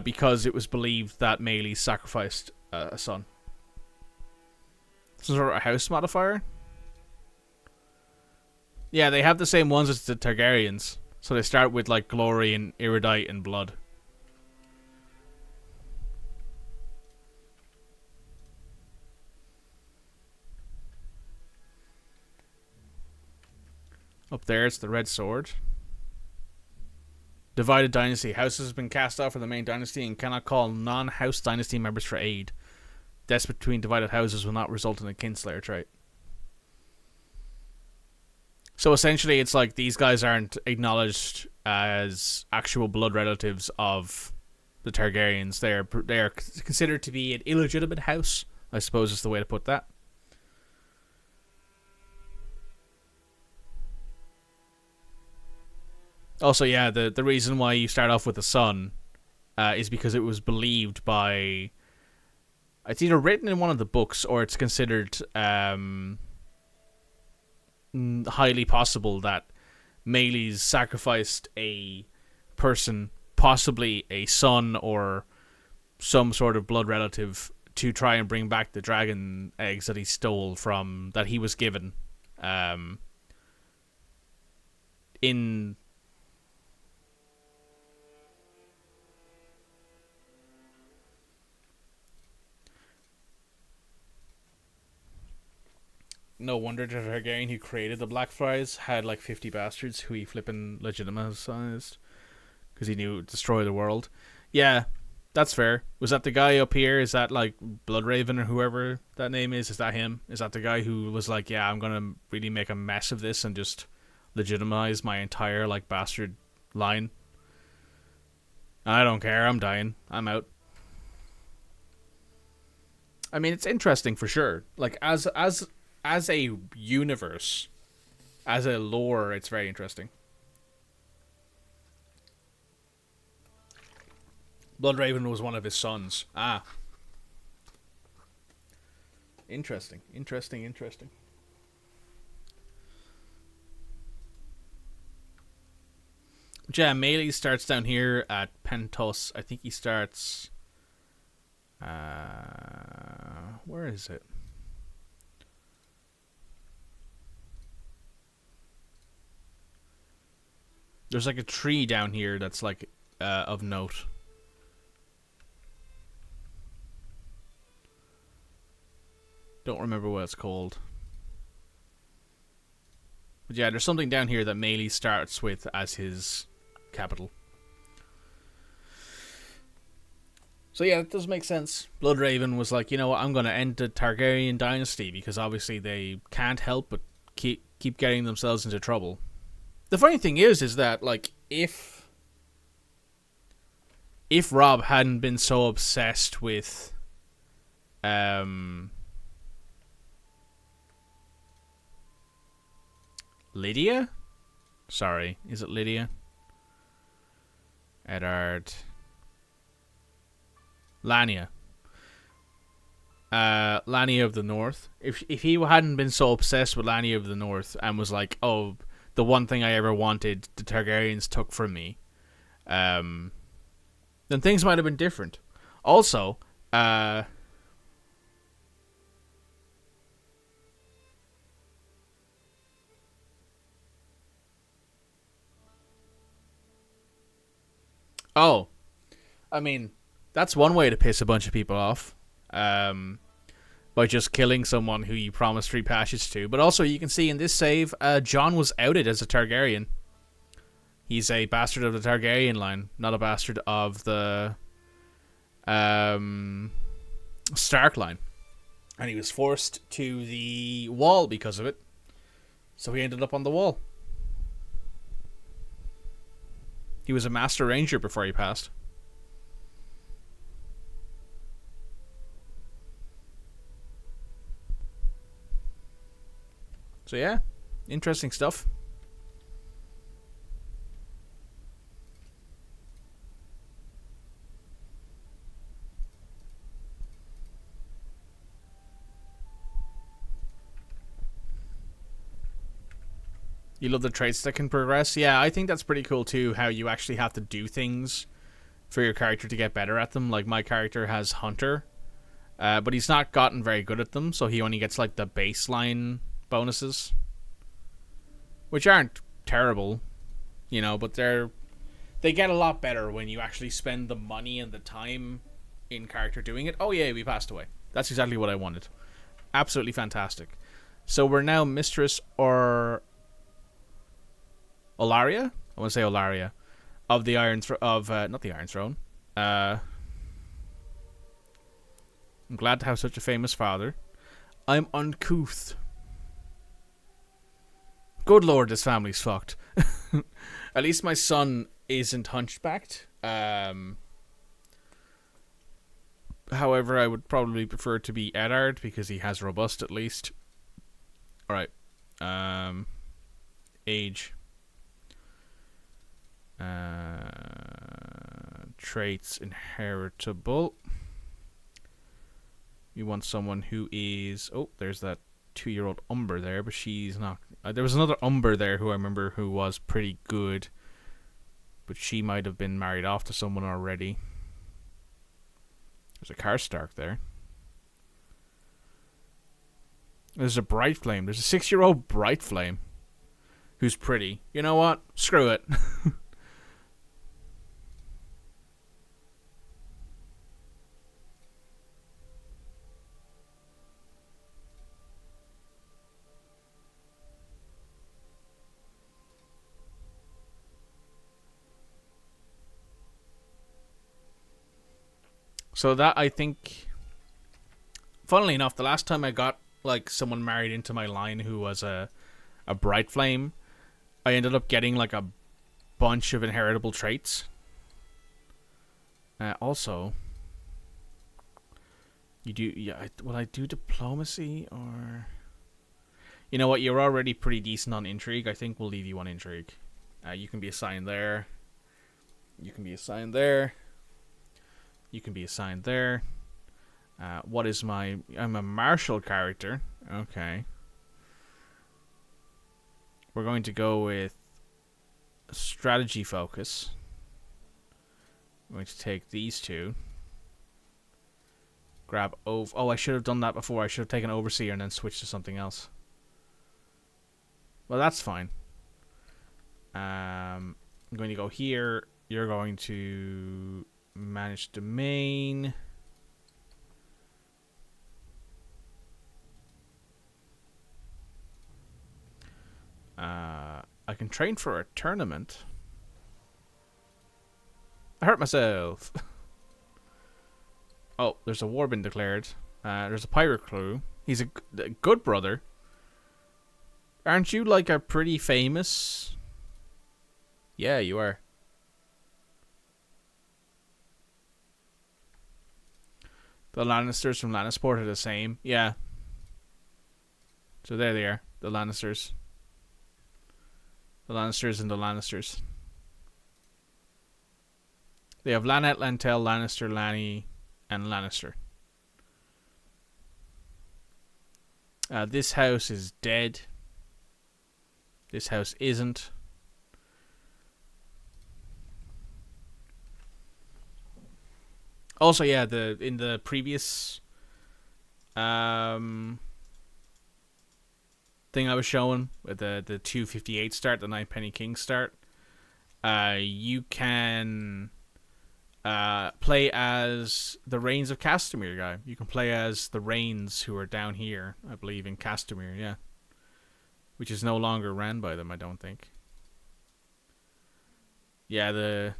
Because it was believed that Meleys sacrificed a son. Some sort of a house modifier? Yeah, they have the same ones as the Targaryens. So they start with like glory and erudite and blood. Up there, it's the Red Sword. Divided dynasty. Houses have been cast off from the main dynasty and cannot call non-house dynasty members for aid. Deaths between divided houses will not result in a kinslayer trait. So essentially, it's like these guys aren't acknowledged as actual blood relatives of the Targaryens. They are considered to be an illegitimate house, I suppose is the way to put that. Also, yeah, the reason why you start off with a son is because it was believed by... It's either written in one of the books or it's considered highly possible that Meleys sacrificed a person, possibly a son or some sort of blood relative, to try and bring back the dragon eggs that he stole from... that he was given in... No wonder the Targaryen who created the Blackfriars had like 50 bastards who he flipping legitimized because he knew it would destroy the world. Yeah, that's fair. Was that the guy up here? Is that like Bloodraven or whoever that name is? Is that him? Is that the guy who was like, yeah, I'm gonna really make a mess of this and just legitimize my entire like bastard line? I don't care. I'm dying. I'm out. I mean, it's interesting for sure. Like as a universe, as a lore, it's very interesting. Bloodraven was one of his sons. Ah. Interesting. Yeah, Melee starts down here at Pentos. I think he starts. Where is it? There's like a tree down here that's like of note. Don't remember what it's called. But yeah, there's something down here that Melee starts with as his capital. So yeah, it does make sense. Bloodraven was like, you know what, I'm going to end the Targaryen dynasty because obviously they can't help but keep getting themselves into trouble. The funny thing is that like if Rob hadn't been so obsessed with Lydia? Sorry, is it Lydia? Eddard. Lania. Lania of the North. If he hadn't been so obsessed with Lania of the North and was like, oh, the one thing I ever wanted, the Targaryens took from me, then things might have been different. Also, oh, I mean, that's one way to piss a bunch of people off. By just killing someone who you promised free passage to. But also, you can see in this save, Jon was outed as a Targaryen. He's a bastard of the Targaryen line, not a bastard of the Stark line. And he was forced to the wall because of it. So he ended up on the wall. He was a Master Ranger before he passed. So yeah, interesting stuff. You love the traits that can progress? Yeah, I think that's pretty cool too, how you actually have to do things for your character to get better at them. Like my character has Hunter, but he's not gotten very good at them, so he only gets like the baseline bonuses, which aren't terrible, you know, but they get a lot better when you actually spend the money and the time in character doing it. Oh yeah, we passed away. That's exactly what I wanted. Absolutely fantastic. So we're now Mistress or Olaria? I want to say Olaria of the Iron not the Iron Throne. I'm glad to have such a famous father. I'm uncouth. Good lord, this family's fucked. At least my son isn't hunchbacked. However, I would probably prefer to be Eddard because he has robust at least. Alright. Age. Traits inheritable. You want someone who is... Oh, there's that 2-year-old Umber there, but she's not... there was another Umber there who I remember who was pretty good, but she might have been married off to someone already. There's a Karstark there. There's a Bright Flame. There's a 6-year-old Bright Flame who's pretty. You know what? Screw it. So that, I think, funnily enough, the last time I got like someone married into my line who was a Bright Flame, I ended up getting like a bunch of inheritable traits. Also, you do, yeah. Will I do diplomacy or? You know what? You're already pretty decent on intrigue. I think we'll leave you on intrigue. You can be assigned there. You can be assigned there. You can be assigned there. What is my... I'm a martial character. Okay. We're going to go with strategy focus. I'm going to take these two. Grab over. Oh, I should have done that before. I should have taken overseer and then switched to something else. Well, that's fine. I'm going to go here. You're going to manage domain. I can train for a tournament. I hurt myself. Oh, there's a war been declared. There's a pirate crew. He's a good brother. Aren't you like a pretty famous? Yeah, you are. The Lannisters from Lannisport are the same. Yeah. So there they are. The Lannisters. The Lannisters and the Lannisters. They have Lannet, Lantel, Lannister, Lanny, and Lannister. This house is dead. This house isn't. Also, yeah, in the previous thing I was showing with the 258 start, the 9 Penny King start, you can play as the Reigns of Castamere guy. You can play as the Reigns who are down here, I believe, in Castamere, yeah. Which is no longer ran by them, I don't think. Yeah, the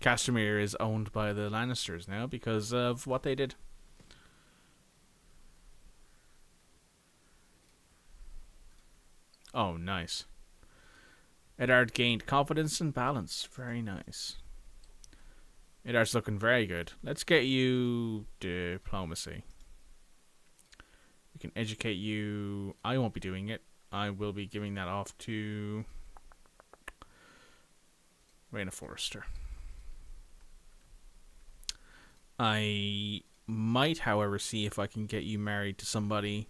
Castamere is owned by the Lannisters now because of what they did. Oh, nice. Eddard gained confidence and balance. Very nice. Eddard's looking very good. Let's get you diplomacy. We can educate you. I won't be doing it. I will be giving that off to Rhaena Forrester. I might, however, see if I can get you married to somebody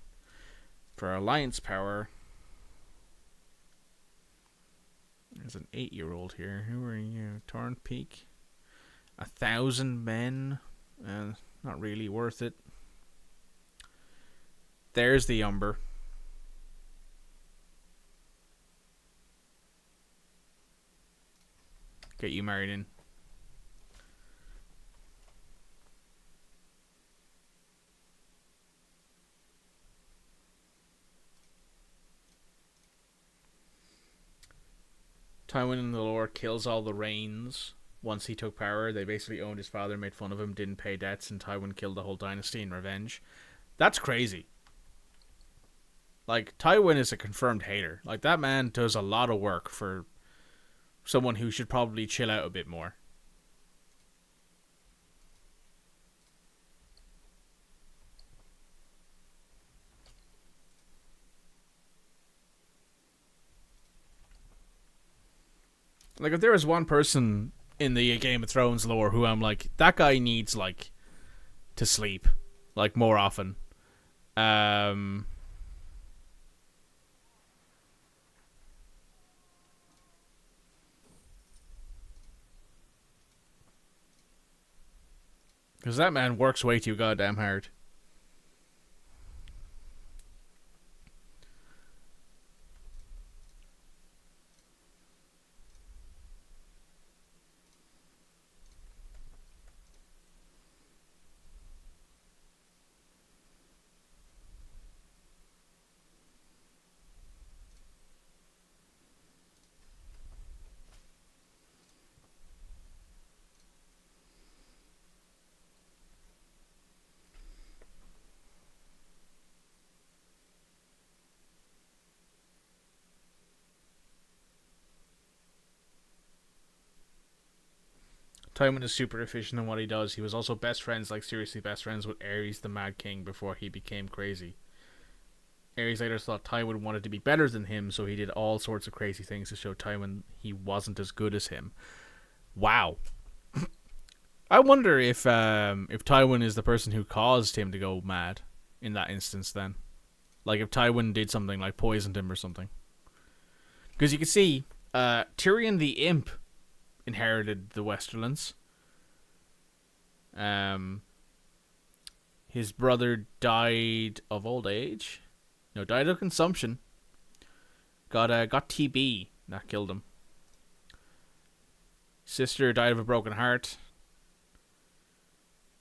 for alliance power. There's an 8-year-old here. Who are you? Torn Peak. 1,000 men. Not really worth it. There's the Umber. Get you married in. Tywin in the lore kills all the Reigns. Once he took power, they basically owned his father, made fun of him, didn't pay debts, and Tywin killed the whole dynasty in revenge. That's crazy. Like, Tywin is a confirmed hater. Like, that man does a lot of work for someone who should probably chill out a bit more. Like, if there was one person in the Game of Thrones lore who I'm like, that guy needs, like, to sleep, like, more often. Because that man works way too goddamn hard. Tywin is super efficient in what he does. He was also best friends, like seriously best friends, with Aerys the Mad King before he became crazy. Aerys later thought Tywin wanted to be better than him, so he did all sorts of crazy things to show Tywin he wasn't as good as him. Wow. I wonder if Tywin is the person who caused him to go mad in that instance then. Like if Tywin did something like poisoned him or something. Because you can see Tyrion the Imp inherited the Westerlands. His brother died of old age. No, died of consumption. Got TB. That killed him. Sister died of a broken heart.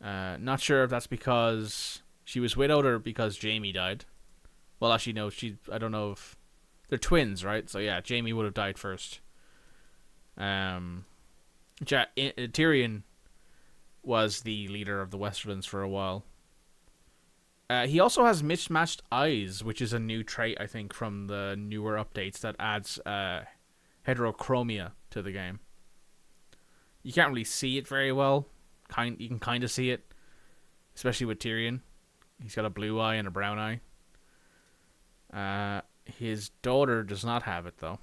Not sure if that's because she was widowed or because Jaime died. Well, actually, no. I don't know if they're twins, right? So yeah, Jaime would have died first. Tyrion was the leader of the Westerlands for a while. He also has mismatched eyes, which is a new trait, I think, from the newer updates that adds heterochromia to the game. You can't really see it very well. You can kind of see it, especially with Tyrion. He's got a blue eye and a brown eye. His daughter does not have it, though.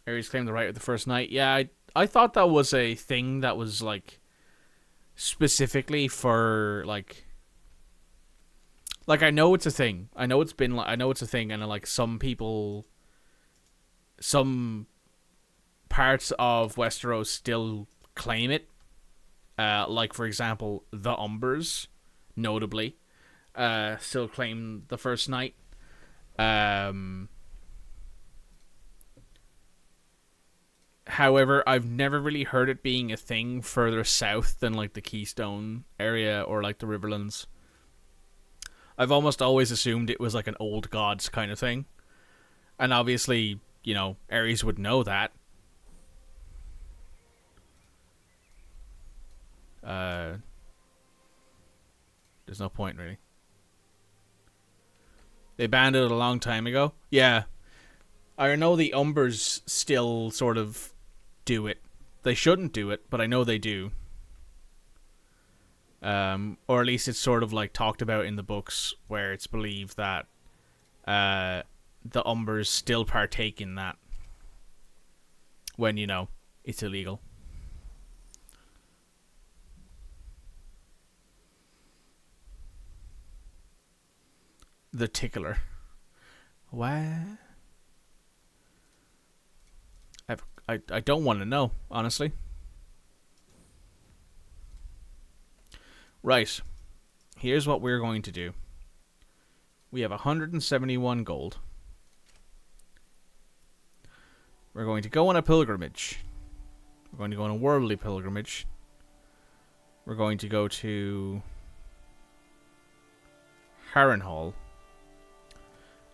Aerys claimed the right of the first night. Yeah, I thought that was a thing that was, like, specifically for, like, I know it's a thing. I know it's a thing, and, like, some parts of Westeros still claim it. Like, for example, the Umbers, notably, still claim the first night. However, I've never really heard it being a thing further south than, like, the Keystone area or, like, the Riverlands. I've almost always assumed it was, like, an old gods kind of thing. And obviously, you know, Aerys would know that. There's no point, really. They banned it a long time ago. Yeah. I know the Umbers still sort of do it. They shouldn't do it, but I know they do. Or at least it's sort of like talked about in the books, where it's believed that the Umbers still partake in that when, you know, it's illegal. The tickler. What? I don't want to know, honestly. Right. Here's what we're going to do. We have 171 gold. We're going to go on a pilgrimage. We're going to go on a worldly pilgrimage. We're going to go to Harrenhal.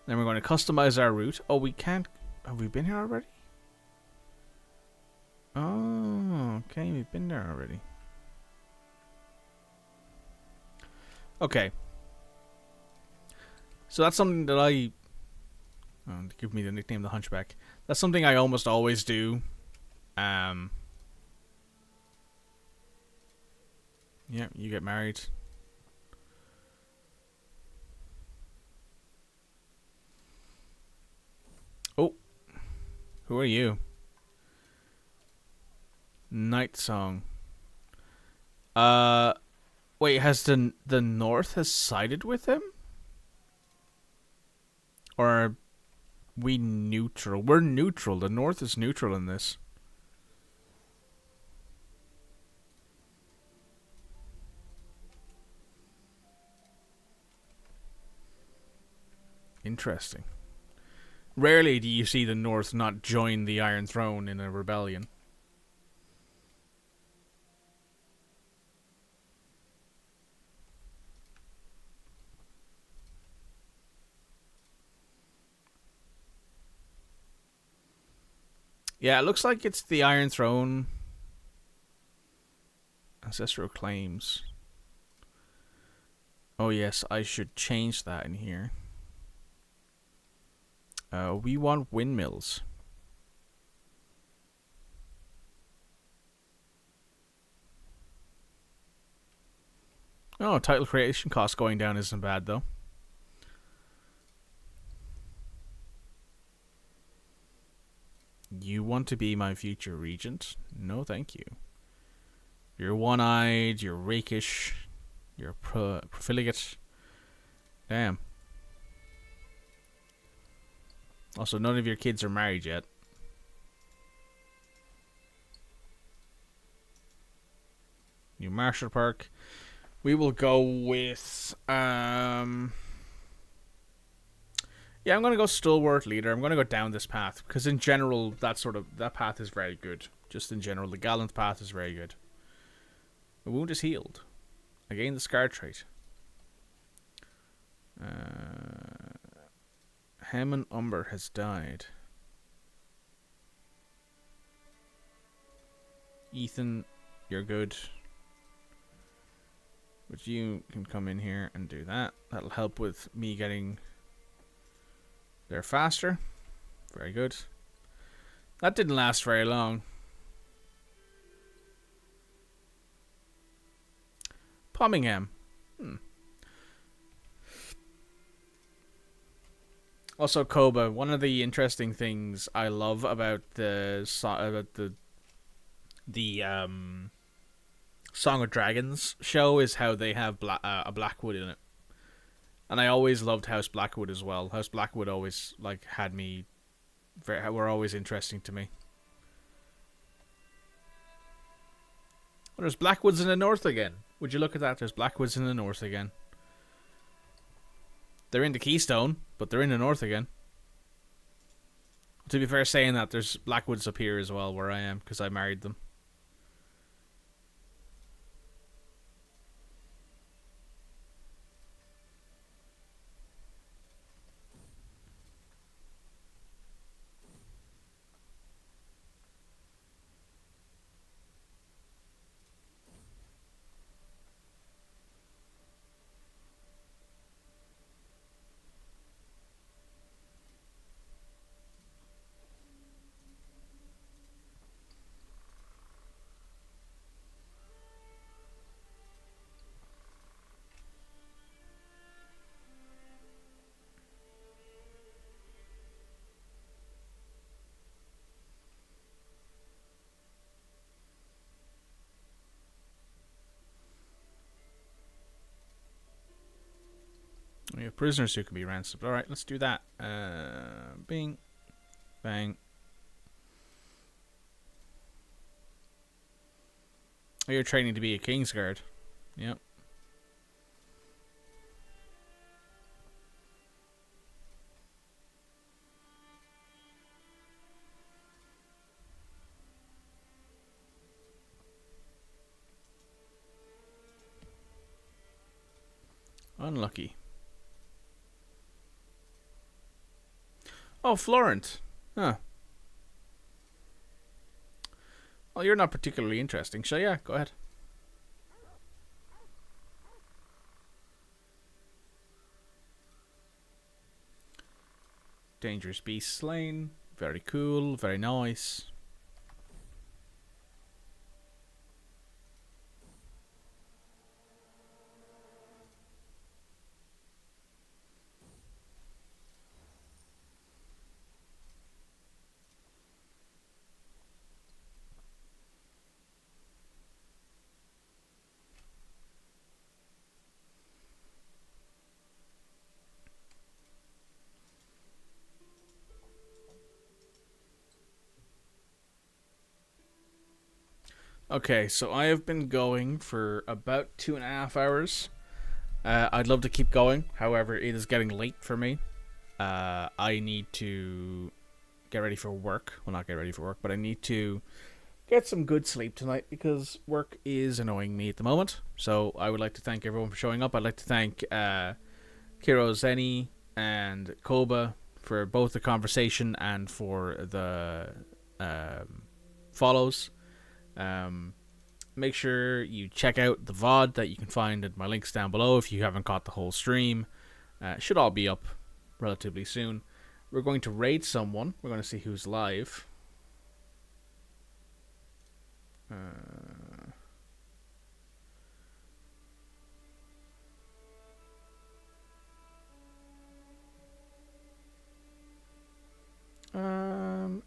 Then we're going to customize our route. Oh, we can't... Have we been here already? Oh, okay. We've been there already. Okay. So that's something that I... give me the nickname the Hunchback. That's something I almost always do. Yeah, you get married. Oh. Who are you? Night Song. Wait, has the North has sided with him? Or are we neutral? We're neutral. The North is neutral in this. Interesting. Rarely do you see the North not join the Iron Throne in a rebellion. Yeah, it looks like it's the Iron Throne. Ancestral claims. Oh yes, I should change that in here. We want windmills. Oh, title creation cost going down isn't bad though. You want to be my future regent? No, thank you. You're one-eyed, you're rakish, you're profligate. Damn. Also, none of your kids are married yet. New Marshall Park. We will go with yeah, I'm gonna go stalwart leader. I'm gonna go down this path because in general that path is very good. Just in general, the gallant path is very good. The wound is healed. I gained the scar trait. Hammond Umber has died. Ethan, you're good. But you can come in here and do that. That'll help with me getting there faster. Very good. That didn't last very long. Pommingham. Also, Koba. One of the interesting things I love about the Song of Dragons show is how they have a Blackwood in it, and I always loved House Blackwood as well. House Blackwood always had me. Were always interesting to me. Well, there's Blackwoods in the north again. Would you look at that? There's Blackwoods in the north again. They're in the Keystone, but they're in the north again. To be fair, saying that, there's Blackwoods up here as well where I am because I married them. We have prisoners who can be ransomed. Alright, let's do that. Bing. Bang. Oh, you're training to be a Kingsguard. Yep. Unlucky. Oh, Florent. Huh. Well, you're not particularly interesting, so yeah, go ahead. Dangerous beast slain. Very cool, very nice. Okay, so I have been going for about 2.5 hours. I'd love to keep going. However, it is getting late for me. I need to get ready for work. Well, not get ready for work, but I need to get some good sleep tonight because work is annoying me at the moment. So I would like to thank everyone for showing up. I'd like to thank Kiro Zeni and Koba for both the conversation and for the follows. Make sure you check out the VOD that you can find at my links down below if you haven't caught the whole stream. It should all be up relatively soon. We're going to raid someone. We're going to see who's live.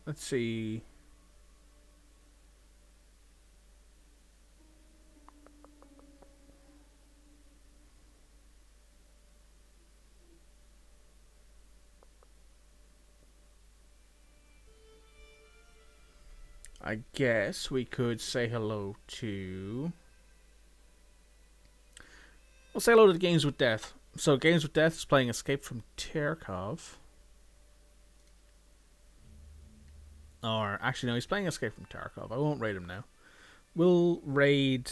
Let's see. I guess we could say hello to... We'll say hello to the Games with Death. So Games with Death is playing Escape from Tarkov. Or, actually no, he's playing Escape from Tarkov. I won't raid him now. We'll raid...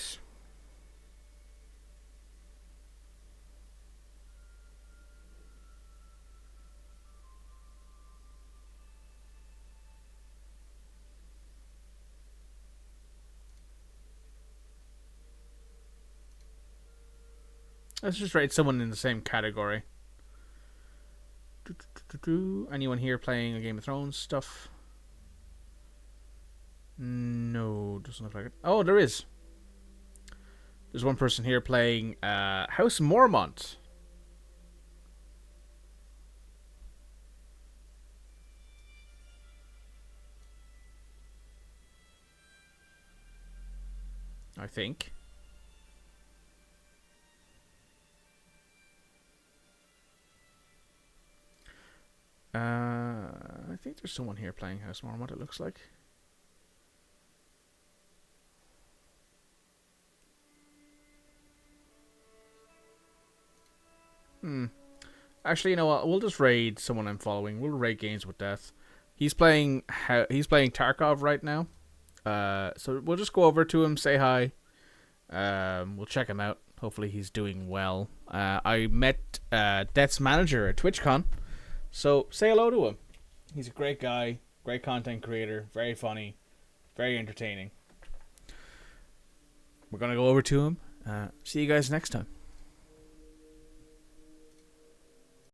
Let's just raid someone in the same category. Anyone here playing a Game of Thrones stuff? No, doesn't look like it. Oh, there is. There's one person here playing House Mormont. I think. I think there's someone here playing House Mormont, it looks like. Actually, you know what? We'll just raid someone I'm following. We'll raid Games with Death. He's playing Tarkov right now. So we'll just go over to him, say hi. We'll check him out. Hopefully he's doing well. I met Death's manager at TwitchCon. So say hello to him. He's a great guy, great content creator, very funny, very entertaining. We're going to go over to him. See you guys next time.